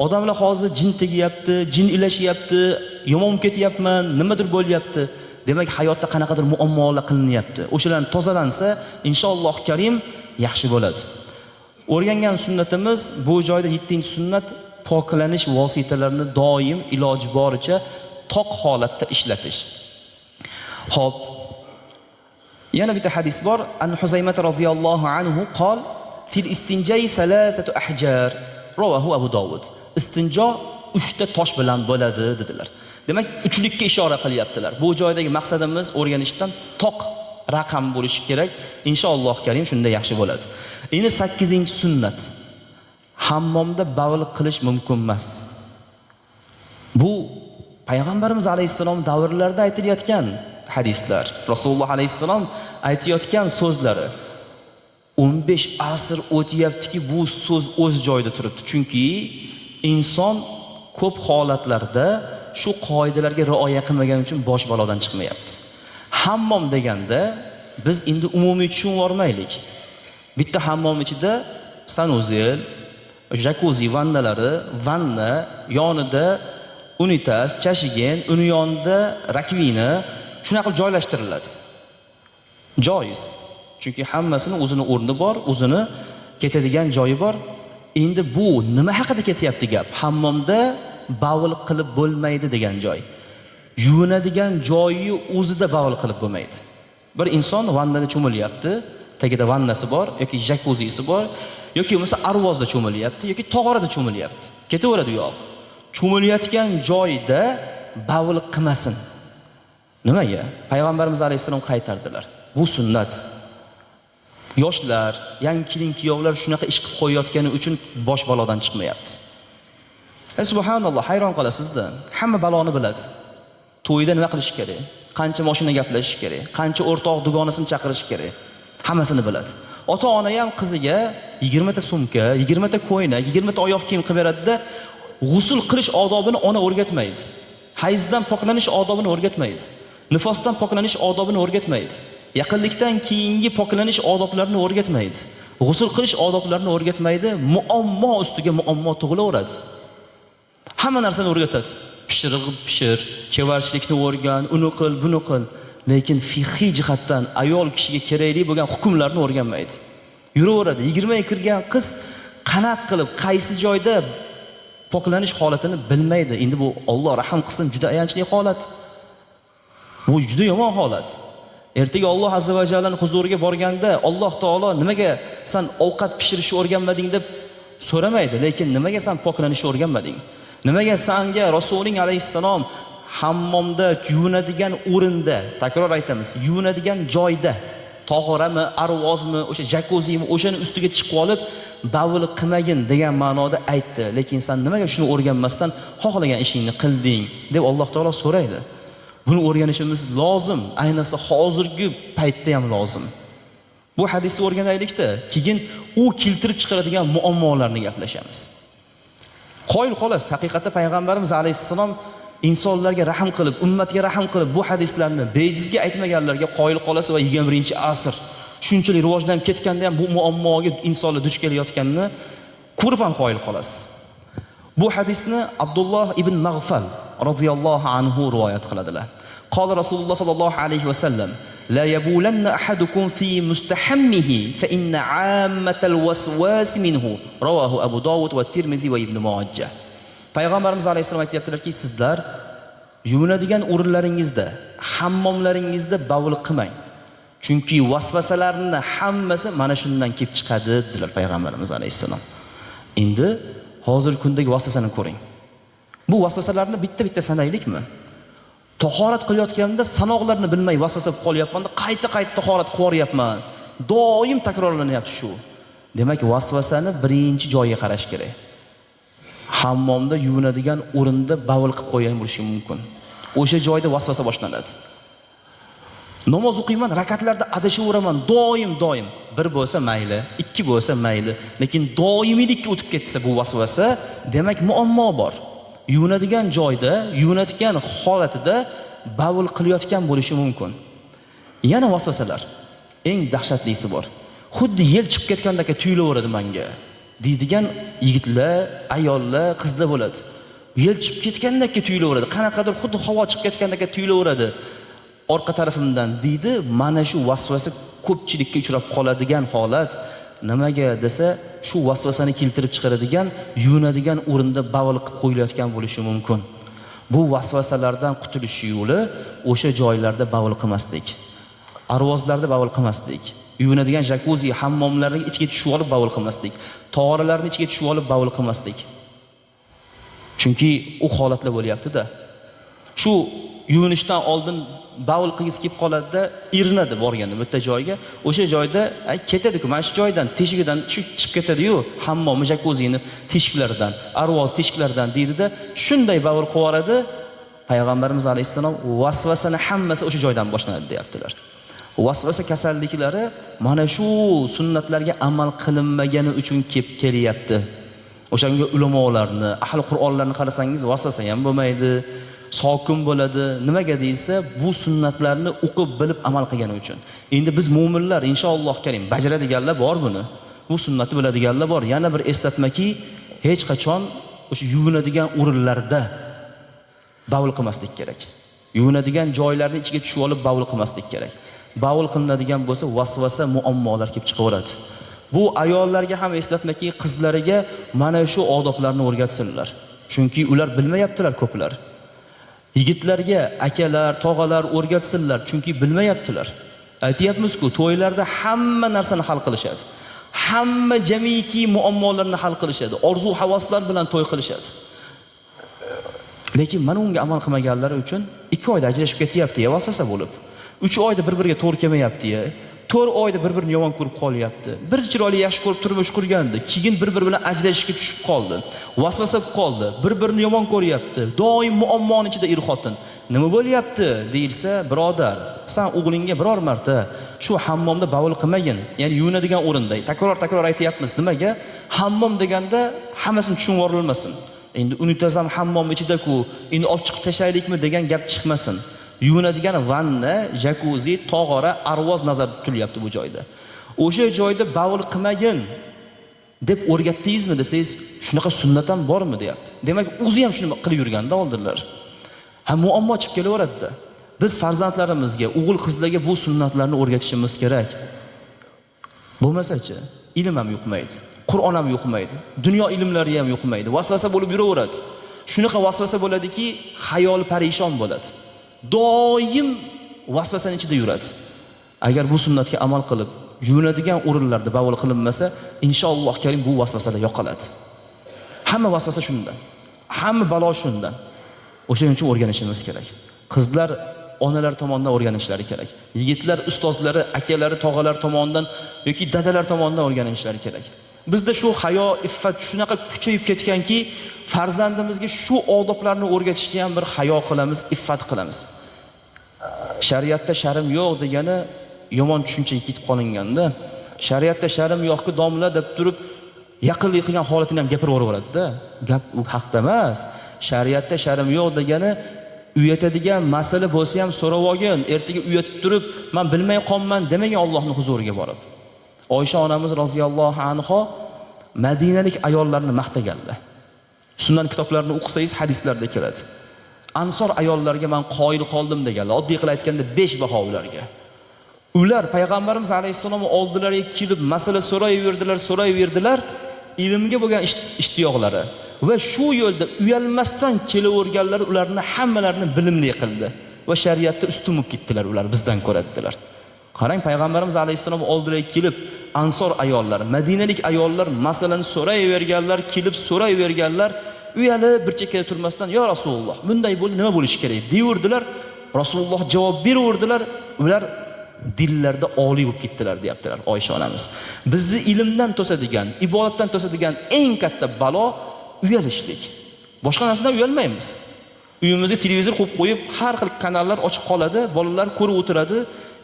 Odamlar hozir jin tegyapti, jin ilashyapti, yomon ketyapman, nimadir bo'lyapti. Demak, hayotda qanaqadir muammolar qilinyapti. O'shalarni tozalansa, inshaalloh karim yaxshi bo'ladi. O'rgangan sunnatimiz bu joyda 7-sunnat poklanish vositalarini doim iloji boricha toq holatda ishlatish. Xo'p. Yana bitta hadis bor. An Huzaymah radhiyallohu anhu qol fil istinjai salasatu ahjar. Rawahu Abu Dawud. Istinjo 3 ta tosh bilan bo'ladi dedilar. Demak, uchlikka ishora qilyaptilar. Bu joydagi maqsadimiz o'rganishdan toq raqam bo'lishi kerak. Inshaalloh karim shunda yaxshi bo'ladi. Endi 8-sunnat. Hammomda bavul qilish mumkin emas. Bu payg'ambarimiz alayhissalom davrlarida aytilayotgan hadislar. Rasululloh alayhissalom aytayotgan so'zlari. 15 asr o'tyaptiki, bu so'z o'z joyida turibdi. Chunki inson ko'p holatlarda shu qoidalarga rioya qilmagani uchun bosh balodan chiqmayapti. Hammom deganda biz endi umumiy tushunib olmaylik. Bitta hammom ichida sanuzel, jakuzi vannalari, vanna, yonida unitaz, chashigen, uni yonida rakvina shunaqa qilib joylashtiriladi. Joiz. Chunki hammasini o'zini o'rni bor, o'zini ketadigan joyi bor. Endi bu nima haqida ketyapti gap? Hammomda bavul qilib bo'lmaydi degan joy. Yuvinadigan joyi o'zida bavul qilib bo'lmaydi. Bir inson vannada cho'milyapti, tagida vannasi bor yoki jakuzisi bor, yoki bo'lmasa arvozda cho'milyapti yoki tog'orada cho'milyapti. Ketaveradi yo'q. Cho'milayotgan joyda bavul qilmasin. Nimaga? Payg'ambarimiz alayhissalom qaytardilar. Bu sunnat. Yoshlar, yangi kelin-kuyovlar shunaqa ish qilib qo'yayotgani uchun bosh balodan chiqmayapti. Subhanalloh, hayron qolasizda. Hamma baloni biladi. To'yda nima qilish kerak? Qancha mashina gaplashish kerak? Qancha o'rtoq dugonasini chaqirish kerak? Hammasini biladi. Ota-ona ham qiziga 20 ta sumka, 20 ta ko'ynak, 20 ta oyoq kiyim qilib beradida, g'usul qilish odobini ona o'rgatmaydi. Hayzdan poklanish odobini o'rgatmaydi. Nifosdan poklanish odobini o'rgatmaydi. Yaqinlikdan keyingi poklanish odoblarini o'rgatmaydi. G'usul qilish odoblarini o'rgatmaydi. Muammo ustiga muammo tug'ilaveradi. Hamma narsani o'rgatadi. Pishir, chevarchilikni o'rgan, uni qil, buni qil. Lekin fiqhiy jihatdan ayol kishiga kerakli bo'lgan hukmlarni o'rganmaydi. Yuraveradi. 20 ga kirgan qiz qanaqa qilib, qaysi joyda poklanish holatini bilmaydi. Endi bu Alloh rahim qilsin, juda ayanchli holat. Bu juda yomon holat. Ertaga Alloh azza va jallaning huzuriga borganda Alloh taolo nimaga sen ovqat pishirishni o'rganmading deb so'ramaydi, lekin nimaga sen poklanishni o'rganmading? Nimaga senga Rasuling alayhissalom hammomda yuvinadigan o'rinda, takror aytamiz, yuvinadigan joyda, tog'orami, arvozmi, o'sha jakuzimi, o'shani ustiga chiqib olib bavul qilmagin degan ma'noda aytdi. Lekin sen nimaga shuni o'rganmasdan xohlagan ishingni qilding deb Alloh taolo so'raydi. Buni o'rganishimiz lozim, ayniqsa hozirgi paytda ham lozim. Bu hadisni o'rganaylikda, keyin u keltirib chiqaradigan muammolarni gaplashamiz. Qoyil xolos, haqiqatda payg'ambarimiz alayhissalom insonlarga rahim qilib, ummatga rahim qilib bu hadislarni bejizga aytmaganlarga qoyil qolasa va 21-asr shunchalik rivojlanib ketganda ham bu muammoga insonlar duch kelayotganini ko'rib ham qoyil qolasiz. Bu hadisni Abdulloh ibn Mag'fal radhiyallohu anhu rivoyat qiladilar. Qala Rasululloh sallallohu alayhi va sallam: "La yabulanna ahadukum fi mustahammihi fa inna 'ammatal waswas minhu." Rawahu Abu Dawud va Tirmizi va Ibn Majah. Payg'ambarimiz alayhisalom aytayaptilarki, sizlar yuvinadigan o'rinlaringizda, hammomlaringizda bavul qilmang. Chunki vasvasalarning hammasi mana shundan kelib chiqadi, dedilar payg'ambarimiz alayhisalom. Endi hozir kundagi vasvasani ko'ring. Bu vasvasalarni bitta-bitta sanaylikmi? Tahorat qilayotganda sanoqlarni bilmay vasvasa bo'lib qolyapman, qayta-qayta tahorat qilyapman. Doim takrorlanyapti shu. Demak, vasvasani birinchi joyiga qarash kerak. Hammomda yuvinadigan o'rinda bavul qilib qo'ygan bo'lishi mumkin. O'sha joyda vasvasa boshlanadi. Namoz o'qiyman, rakatlarda adashaveraman, doim. Bir bo'lsa mayli, ikki bo'lsa mayli, lekin doimiylikka o'tib ketsa bu vasvasa, demak muammo bor. Yuvinadigan joyda, yuvinadigan holatida bavul qilayotgan bo'lishi mumkin. Yana vasvasalar. Eng dahshatlisi bor. Xuddi yel chiqib ketgandek tuyulaveradi menga. deydigan yigitlar, ayollar, qizlar bo'ladi. Yel chiqib ketgandek tuyulaveradi. Qanaqadir xuddi havo chiqib ketgandek tuyulaveradi orqa tarafimdan deydi. Mana shu vasvasa ko'pchilikka uchrab qoladigan holat. Nimaga desa, shu vasvasani keltirib chiqaradigan, yuvinadigan o'rinda bavul qilib qo'yilayotgan bo'lishi mumkin. Bu vasvasalardan qutulish yo'li o'sha joylarda bavul qilmaslik. Arvozlarda bavul qilmaslik. Yuvinadigan jakuzi, hammomlarning ichiga tushib olib bavul qilmaslik. Tog'oralarning ichiga tushib olib bavul qilmaslik. Chunki u holatlar bo'lyapti-da. Shu yuvinishdan oldin bavul qilgisi kelib qoladi-da, irinadi borganda bitta joyga. O'sha joyda ketadi-ku, mana shu joydan, teshigidan chiqib ketadi-yu, hammom, jakuzini teshiklaridan, arvoz teshiklaridan deydi-da, shunday bavul qilib yuboradi. Payg'ambarimiz alayhissalom vasvasani hammasi o'sha joydan boshlanadi deyaptilar. Vasvasa kasalliklari mana shu sunnatlarga amal qilinmagani uchun kelib kelyapti. O'shanga ulamolarni, ahli Qur'onlarni qarasangiz vasvasa ham bo'lmaydi, sokin bo'ladi. Nimaga deyilsa, bu sunnatlarni o'qib bilib amal qilgani uchun. Endi biz mu'minlar inshaalloh karim bajaradiganlar bor buni. Bu sunnatni biladiganlar bor. Yana bir eslatmaki, hech qachon o'sha yuvinadigan o'rinlarda bavul qilmaslik kerak. Yuvinadigan joylarning ichiga tushib olib bavul qilmaslik kerak. Bavul qilinadigan bo'lsa vasvasa, muammolar kelib chiqaveradi. Bu ayollarga ham eslatmaki, qizlariga mana shu odoblarni o'rgatsinlar. Chunki ular bilmayaptilar ko'plar. Yigitlarga akalar, tog'alar o'rgatsinlar, chunki bilmayaptilar. Aytayapmiz-ku, to'ylarda hamma narsani hal qilishadi. Hamma jamiki muammolarni hal qilishadi. Orzu havaslar bilan to'y qilishadi. Lekin mana unga amal qilmaganlari uchun 2 oyda ajrashib ketyapti, vasvasa bo'lib. 3 oyda bir-biriga to'g'ri kelmayapti-ya. 4 oyda bir-birini yomon ko'rib qolyapti. Bir chiroyli yaxshi ko'rib turmush qurgandi, keyin bir-biri bilan ajrashishga tushib qoldi. Vasvasa bo'lib qoldi, bir-birini yomon ko'ryapti. Doim muammoning ichida er-xotin. Nima bo'lyapti deyilsa, birodar, sen o'g'lingga biror marta shu hammomda bavul qilmagin, ya'ni yuvinadigan o'rinda. Takror aytayapmiz. Nimaga? Hammom deganda hammasini tushunib o'rilmasin. Endi unitazam hammom ichida-ku, endi olib chiqib tashlaylikmi degan gap chiqmasin. Yuvinadigan vanna, jakuzi, tog'ora, arvoz nazarda tutilyapti bu joyda. O'sha joyda bavul qilmagin deb o'rgatdingizmi desangiz, shunaqa sunnat ham bormi deyapti. Demak, o'zi ham shuni qilib yurganda oldinlar. Ha, muammo chiqib kelaveradi-da. Biz farzandlarimizga, o'g'il-qizlarga bu sunnatlarni o'rgatishimiz kerak. Bo'lmasa-chi, ilm ham yo'qmaydi, Qur'on ham yo'qmaydi, dunyo ilmlari ham yo'qmaydi. Vasvasa bo'lib yuraveradi. Shunaqa vasvasa bo'ladiki, xayol parishon bo'ladi. Doim vasvasaning ichida yuradi. Agar bu sunnatga amal qilib, yuvinadigan o'rinlarda bavul qilinmasa, inshaalloh karim bu vasvasalar yo'qoladi. Hamma vasvasa shundan. Hamma balo shundan. O'shaning uchun o'rganishimiz kerak. Qizlar onalar tomonidan o'rganishlari kerak. Yigitlar ustozlari, akalari, tog'alar tomonidan yoki dadalar tomonidan o'rganishlari kerak. Bizda shu hayo, iffat shunaqa kuchayib ketganki, farzandimizga shu odoblarni o'rgatishga ham bir hayo qilamiz, iffat qilamiz. Shariatda sharm yo'q degani yomon tushunchaga ketib qolinganda, shariatda sharm yo'qki domla deb turib yaqinlik qilgan holatini ham gapirib yuboradi-da. Gap u haqda emas. Shariatda sharm yo'q degani uyatadigan masala bo'lsa ham so'rab olgin, ertaga uyatib turib, men bilmay qolman demagan Allohning huzuriga borib. Oysha onamiz roziyallohu anha Madinalik ayollarni maqtaganlar. Sunan kitoblarini o'qisangiz hadislarda keladi. Ansor ayollarga men qoyil qoldim deganlar. Oddiy qilib aytganda 5 baho ularga. Ular payg'ambarimiz alayhisalom oldilariga kelib masala so'rayverdilar, ilmga bo'lgan ishtiyoqlari va shu yo'lda uyalmasdan kelaverganlar ularni hammalarini bilimli qildi va shariatda ustun bo'lib ketdilar, ular bizdan ko'radilar. Qarang, payg'ambarimiz alayhisalom oldilariga kelib Ansor ayollar, Madinalik ayollar masalan so'rayverganlar, kelib so'rayverganlar, uyalib bir chekkada turmasdan, "Ya Rasululloh, bunday bo'ldi, nima bo'lishi kerak?" deyurdilar. Rasululloh javob beraverdilar. Ular dillarda oliy bo'lib ketdilar, deyaptilar Oysha onamiz. Bizni ilmdan to'sadigan, ibodatdan to'sadigan eng katta balo uyalishlik. Boshqa narsadan uyalmaymiz. Uyimizga televizor qo'yib qo'yib, har xil kanallar ochiq qoladi, bolalar ko'rib o'tiradi,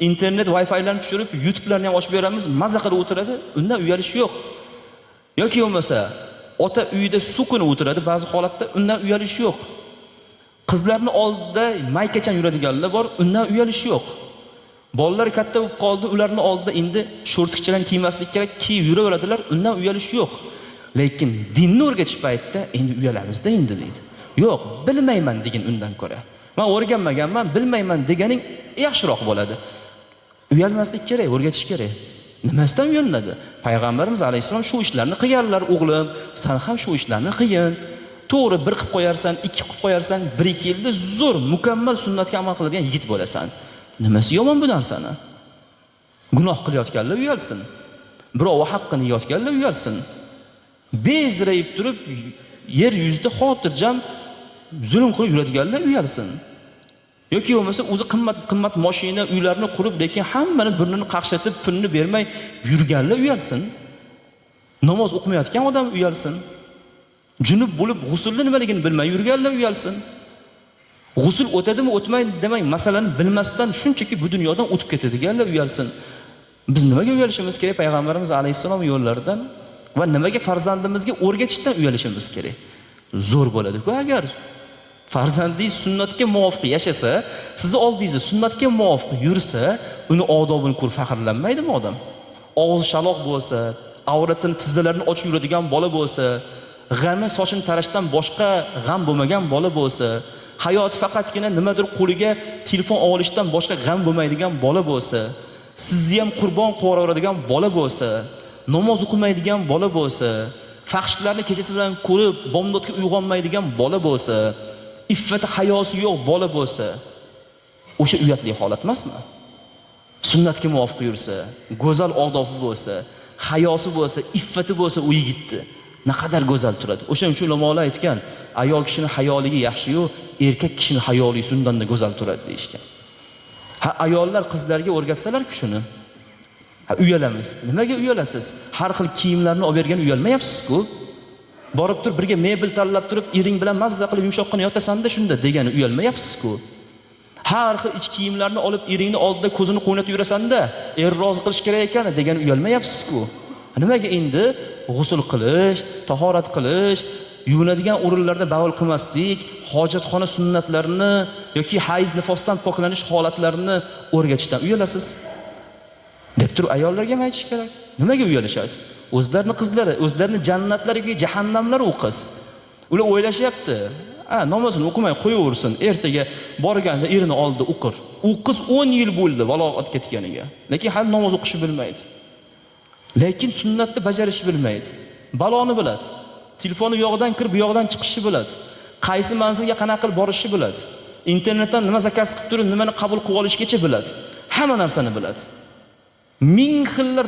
internet Wi-Fi'larni tushirib, YouTube'larni ham ochib beramiz, maza qilib o'tiradi. Undan uyalish yo'q. Yoki bo'lmasa, ota uyida sukunib o'tiradi, ba'zi holatda undan uyalish yo'q. Qizlarning oldida maykachan yuradiganlar bor, undan uyalish yo'q. Bolalar katta bo'lib qoldi, ularning oldida endi shortkichalarni kiymaslik kerak, kiyib yuraveradilar, undan uyalish yo'q. Lekin dinni o'rgatish paytida endi uyalamiz-da endi deydi. Yo'q, bilmayman degan undan ko'ra. Men o'rganmaganman, bilmayman deganing yaxshiroq bo'ladi. Uyalmaslik kerak, o'rgatish kerak. Nimasidan uyaladi? Payg'ambarimiz alayhisalom shu ishlarni qilganlar, o'g'lim, sen ham shu ishlarni qilgin. To'g'ri, bir qilib qo'yarsan, 2 qilib qo'yarsan, 1-2 yilda zo'r, mukammal sunnatga amal qiladigan yigit bo'lasan. Nimasi yomon bu narsani? Gunoh qilayotganlar uyalsin. Birov haqqini yeyotganlar uyalsin. Bezrayib turib, yer yuzida xotirjam zulm qilib yuradiganlar uyalsin. Yoki bo'lmasa o'zi qimmat mashina, uylarni qurib, lekin hammani burnini qaqshatib, pulni bermay yurganlar uyalsin. Namoz o'qimayotgan odam uyalsin. Junub bo'lib g'usulni nimaligini bilmay yurganlar uyalsin. G'usul o'tadimi, o'tmaydi demang, masalani bilmasdan shunchaki bu dunyodan o'tib ketadiganlar uyalsin. Biz nimaga uyalishimiz kerak payg'ambarimiz alayhisalom yo'llaridan va nimaga farzandimizga o'rgatishdan uyalishimiz kerak? Zo'r bo'ladi-ku agar farzandingiz sunnatga muvofiq yashasa, sizni oldingizda sunnatga muvofiq yursa, uni odobini ko'rib faxrlanmaydimi odam? Og'iz shaloq bo'lsa, avratini, tizzalarini ochib yuradigan bola bo'lsa, g'ami sochini tarashdan boshqa g'am bo'lmagan bola bo'lsa, hayoti faqatgina nimadir qo'liga telefon olishdan boshqa g'am bo'lmaydigan bola bo'lsa, sizni ham qurbon qilib bola bo'lsa, namoz o'qimaydigan bola bo'lsa, fahshlarni kechasi bilan ko'rib, bomdodga uyg'onmaydigan bola bo'lsa, iffati hayosi yo'q bola bo'lsa, o'sha uyatli holat emasmi? Sunnatga muvofiq yursa, go'zal odobi bo'lsa, hayosi bo'lsa, iffati bo'lsa, u yigitni naqadar go'zal turadi. O'shaning uchun ulamolar aytgan, ayol kishining hayoligi yaxshi-yu, erkak kishining hayoligi undan da go'zal turadi deyishgan. Ayollar qizlarga o'rgatsalar-ku shuni. Uyalamiz. Nimaga uyalasiz? Har xil kiyimlarni olib bergan uyalmayapsiz-ku. Borib turib birga mebel tanlab turib, ering bilan mazza qilib yumshoqqina yotasan-da shunda degani uyalmayapsiz-ku. Har xil ich kiyimlarni olib eringni oldida ko'zini qo'ynatib yurasan-da, rozi qilish kerak ekan degani uyalmayapsiz-ku. Nimaga endi g'usul qilish, tahorat qilish, yuvinadigan o'rinlarda bavul qilmaslik, hojatxona sunnatlarini yoki hayz nifosdan poklanish holatlarini o'rgatishdan uyalasiz? deb turib ayollarga ham aytish kerak. Nimaga uyalishadi? O'zlarining qizlari, o'zlarining jannatlariga jahannamlar u qiz. Ular o'ylashyapti, namozini o'qimay qo'yaversin, ertaga borganda erini oldida o'qir. U qiz 10 yil bo'ldi balog'at ketganiga, lekin hali namoz o'qishni bilmaydi. Lekin sunnatni bajarishni bilmaydi. Baloni biladi. Telefoni bu yoqdan kirib, bu yoqdan chiqishni biladi. Qaysi manzilga qanaqa qilib borishni biladi. Internetdan nima zakaz qilib turib, nimani qabul qilib olishgacha biladi. Hamma narsani biladi. ming xillar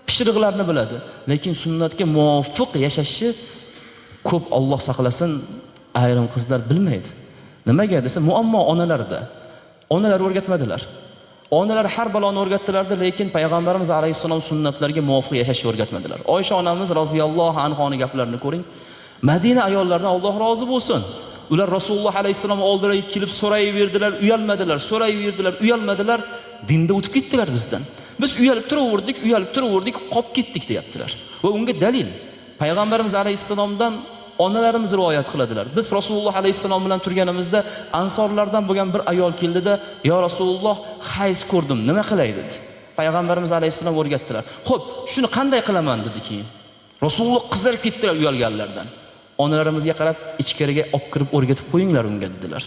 pishiriqlarni biladi, lekin sunnatga muvofiq yashashni ko'p, Alloh saqlasin, ayrim qizlar bilmaydi. Nimaga desa, muammo onalarda. Onalar o'rgatmadilar. Onalar har baloni o'rgatdilar-da, lekin payg'ambarimiz alayhissalom sunnatlarga muvofiq yashashni o'rgatmadilar. Oysha onamiz roziyallohu anhoning gaplarini ko'ring. Madina ayollaridan Alloh rozi bo'lsin. Ular Rasululloh alayhissalom oldilariga kelib so'rayverdilar, uyalmadilar, dinda o'tib ketdilar bizdan. Biz uyalib turaverdik, qolib ketdik deyaptilar. Va unga dalil payg'ambarimiz alayhissalomdan onalarimiz rivoyat qiladilar. Biz Rasululloh alayhissalom bilan turganimizda ansorlardan bo'lgan bir ayol keldida, "Ya Rasululloh, hayz ko'rdim, nima qilay?" dedi. Payg'ambarimiz alayhissalom o'rgatdilar. "Xo'p, shuni qanday qilaman?" dedi keyin. Rasululloh qizarib ketdilar uyalganlardan. Onalarimizga qarab, ichkariga olib kirib o'rgatib qo'yinglar unga dedilar.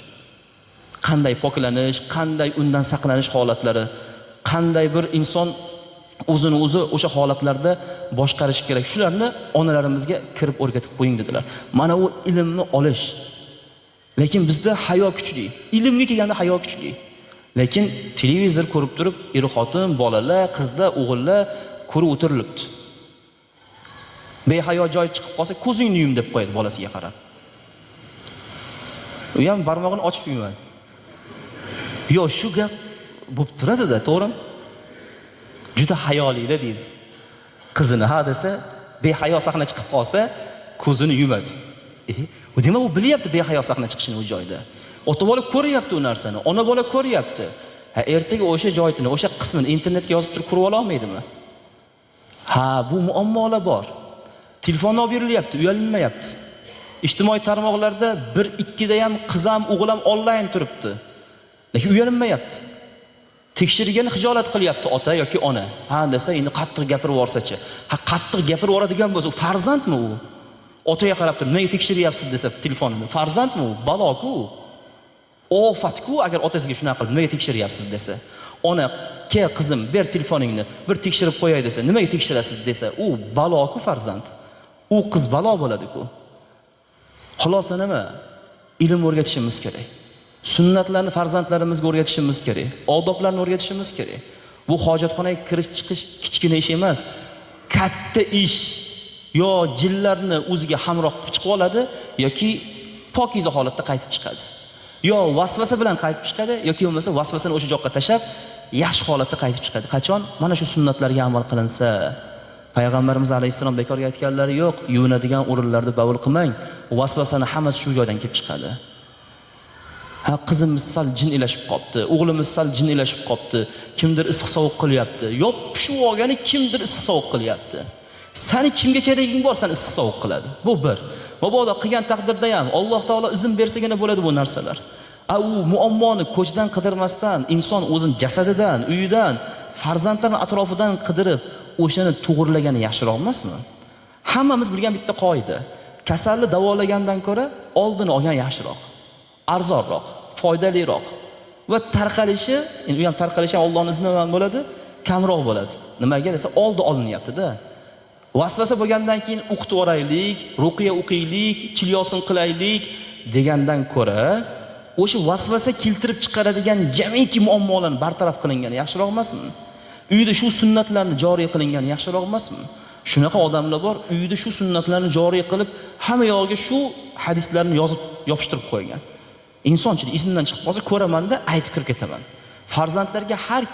Qanday poklanish, qanday undan saqlanish holatlari, qanday bir inson o'zini o'zi o'sha holatlarda boshqarish kerak. Shularni onalarimizga kirib o'rgatib qo'ying dedilar. Mana u ilmni olish. Lekin bizda hayo kuchli. Ilmga kelganda hayo kuchli. Lekin televizor ko'rib turib, er-xotin, bolalar, qizlar, o'g'illar ko'rib o'tirilibdi. Behayo joy chiqib qolsa, ko'zingni yum deb qo'yadi bolasiga qarab. U ham barmog'ini ochib yumadi. Yo, shu gap bo'lib turadi-da, to'g'rimi? Juda hayolida deydi. Qizini ha desa, behayo sahna chiqib qolsa, ko'zini yumadi. U demak u bilyapti behayo sahna chiqishini u joyda. Ota bola ko'ryapti u narsani, ona bola ko'ryapti. Ertaga o'sha joyini, o'sha qismini internetga yozib turib ko'rib ola olmaydimi? Bu muammolar bor. Telefonni olib berilyapti, uyalinmayapti. Ijtimoiy tarmoqlarda 1-2 da ham qiz ham, o'g'il ham onlayn turibdi. Lekin uyalinmayapti. Tekshirgani xijolat qilyapti ota yoki ona. Desa, endi qattiq gapirib yorsa-chi. Qattiq gapirib yoradigan bo'lsa, farzandmi u? Otaga qarab turib, "Nega tekshiryapsiz?" desa telefonini. Farzandmi u? Balo-ku. Ofat-ku agar otasiga shunaqa qilib, "Nega tekshiryapsiz?" desa. Ona, "Ke qizim, ber telefoningni, bir tekshirib qo'yay" desa, "Nimaga tekshirasiz?" desa, u balo-ku farzand. U qiz balo bo'ladi-ku. Xulosa nima? Ilm o'rgatishimiz kerak. Sunnatlarni farzandlarimizga o'rgatishimiz kerak. Odoblarni o'rgatishimiz kerak. Bu hojatxonaga kirish chiqish kichkina ish emas. Katta ish. Yo jinlarni o'ziga hamroh qilib chiqib oladi yoki pokiza holatda qaytib chiqadi. Yo vasvasa bilan qaytib chiqadi yoki bo'lmasa vasvasani o'sha joqqa tashab yaxshi holatda qaytib chiqadi. Qachon? Mana shu sunnatlarga amal qilinsa. Payg'ambarimiz alayhissalom bekorga aytganlari yo'q. Yuvinadigan o'rinlarda bavul qilmang. Vasvasani hammasi shu joydan kelib chiqadi. Qizimiz sal jin ilashib qopti, o'g'limiz sal jin ilashib qopti, kimdir issiq sovuq qilyapti. Yopishib olgani kimdir issiq sovuq qilyapti. Seni kimga keraging bor, sen issiq sovuq qiladi. Bu bir. Mabodo qilgan taqdirda ham Alloh taolo izn bersagina bo'ladi bu narsalar. U muammoni ko'chdan qidirmasdan, inson o'zining jasadidan, uyidan, farzandlarining atrofidan qidirib, o'shani to'g'rilagani yaxshiroq emasmi? Hammamiz bilgan bitta qoida. Kasalni davolagandan ko'ra oldini olgan yaxshiroq. Arzonroq, foydaliroq va tarqalishi, endi u ham tarqalishi Allohning izni bilan bo'ladi, kamroq bo'ladi. Nimaga desa, oldi olinyapti-da. Vasvasa bo'lgandan keyin o'qitib o'raylik, ruqiya o'qiylik, chilyosin qilaylik degandan ko'ra, o'sha vasvasa keltirib chiqaradigan jamiki muammolarni bartaraf qilingani yaxshiroq emasmi? Uyda shu sunnatlarni joriy qilingani yaxshiroq emasmi? Shunaqa odamlar bor, uyda shu sunnatlarni joriy qilib, hamma yog'iga shu hadislarni yozib yopishtirib qo'ygan. Insonchilik izidan chiqib qolsa ko'raman-da, aytib kirib ketaman. Farzandlarga har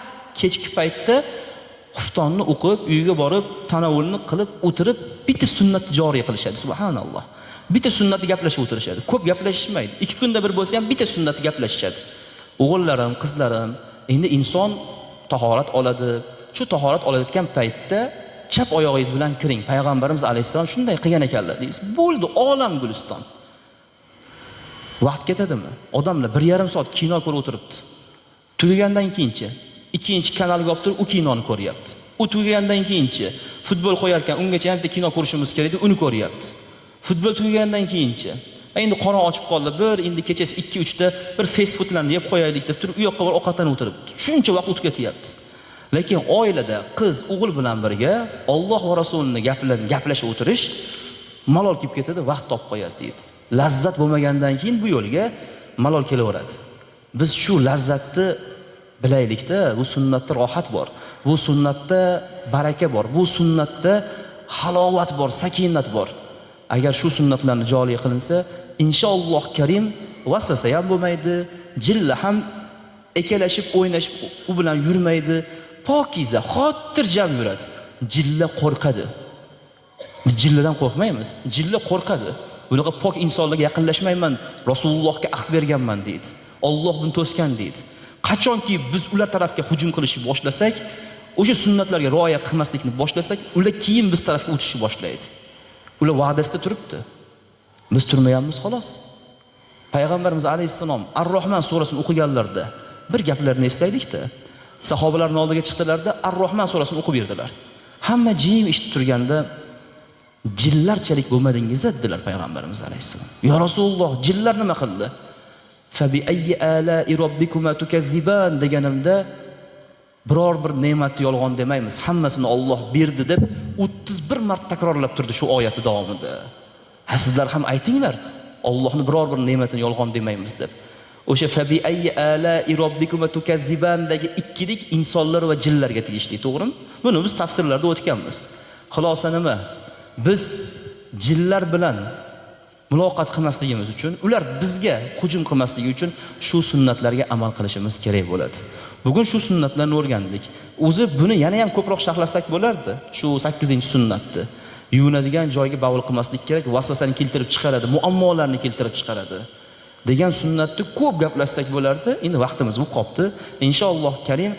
kechki paytda xuftonni o'qib, uyiga borib, tanovulni qilib, o'tirib, bitta sunnatni joriy qilishadi. Subhanalloh. Bitta sunnatni gaplashib o'tirishadi. Ko'p gaplashishmaydi. 2 kunda bir bo'lsa ham bitta sunnatni gaplashishadi. O'g'illarim, qizlarim, endi inson tahorat oladi. Shu tahorat olayotgan paytda chap oyog'ingiz bilan kiring. Payg'ambarimiz alayhisalom shunday qilgan ekanlar deysiz. Bo'ldi, olam guliston. Vaqt ketadimi? Odamlar 1,5 soat kino ko'rib o'tiribdi. Tugagandan keyinchi ikkinchi kanalga olib turib, u kinoni ko'ryapti. U tugagandan keyinchi futbol qo'yar ekan, ungacha ham bitta kino ko'rishimiz kerak deb uni ko'ryapti. Futbol tugagandan keyinchi endi qorin ochib qoldi, bir endi kechasi 2-3 da bir fast foodlarni yeb qo'yaylik deb turib, u yoqqa borib ovqatlanib o'tiribdi. Shuncha vaqt o'tib ketyapti. Lekin oilada qiz o'g'il bilan birga Alloh va Rasulining gaplashib o'tirish malol kelib ketadi, vaqt topib qo'yadi deydi. Lazzat bo'lmagandan keyin bu yo'lga malol kelaveradi. Biz shu lazzatni bilaylikda, bu sunnatda rohat bor. Bu sunnatda baraka bor. Bu sunnatda halovat bor, sakinat bor. Agar shu sunnatlarni joriy qilinsa, inshaalloh karim vasvasa ham bo'lmaydi, jilla ham ekalashib, o'ynashib u bilan yurmaydi, pokiza, xotirjam yuradi. Jilla qo'rqadi. Biz jilladan qo'rqmaymiz. Jilla qo'rqadi. Bunaqa pok insonlarga yaqinlashmayman, Rasulullohga ahd berganman deydi. Alloh buni to'sgan deydi. Qachonki biz ular tarafga hujum qilishni boshlasak, o'sha sunnatlarga rioya qilmaslikni boshlasak, ular keyin biz tarafga o'tishni boshlaydi. Ular va'dasida turibdi. Biz turmayapmiz xolos. Payg'ambarimiz alayhissalom Ar-Rahman surasini o'qiganlarda bir gaplarni eslaydik-da. Sahobalarning oldiga chiqdilarda Ar-Rahman surasini o'qib berdilar. Hamma jim eshitib turganda jillarchalik bo'lmadingiz dedilar payg'ambarimiz alayhissalom. Ya Rasululloh, jillar nima qildi? Fa bi ayyi ala'i robbikuma tukazziban deganimda biror bir ne'matni yolg'on demaymiz. Hammasini Alloh berdi deb 31 marta takrorlab turdi shu oyati davomida. Ha sizlar ham aytinglar, Allohning biror bir ne'matini yolg'on demaymiz deb. O'sha fa bi ayyi ala'i robbikuma tukazzibandagi ikkilik insonlar va jinlarga tegishli, to'g'rimi? Buni biz tafsirlarda o'tganmiz. Xulosa nima? Biz jinlar bilan muloqot qilmasligimiz uchun, ular bizga hujum qilmasligi uchun shu sunnatlarga amal qilishimiz kerak bo'ladi. Bugun shu sunnatlarni o'rgandik. O'zi buni yana ham ko'proq sharhlasak bo'lardi. Shu 8-sunnatni. Yuvinadigan joyga bavul qilmaslik kerak, vasvasani keltirib chiqaradi, muammolarni keltirib chiqaradi degan sunnatni ko'p gaplashsak bo'lardi. Endi vaqtimiz bo'lib qoldi. Inshaalloh karim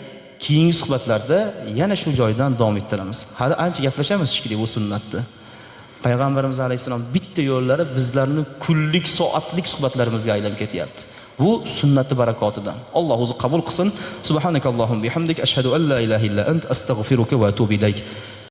keyingi suhbatlarda yana shu joydan davom ettiramiz. Hali ancha gaplashamiz shekilli bu sunnatni. Payg'ambarimiz alayhissalom bitta yo'llari bizlarni kunlik, soatlik suhbatlarimizga aylanib ketyapti. Bu sunnati barakotidan. Alloh o'zi qabul qilsin. Subhanakallohumma bihamdik ashhadu an la ilaha illa ant astagfiruka va atubu ilayk.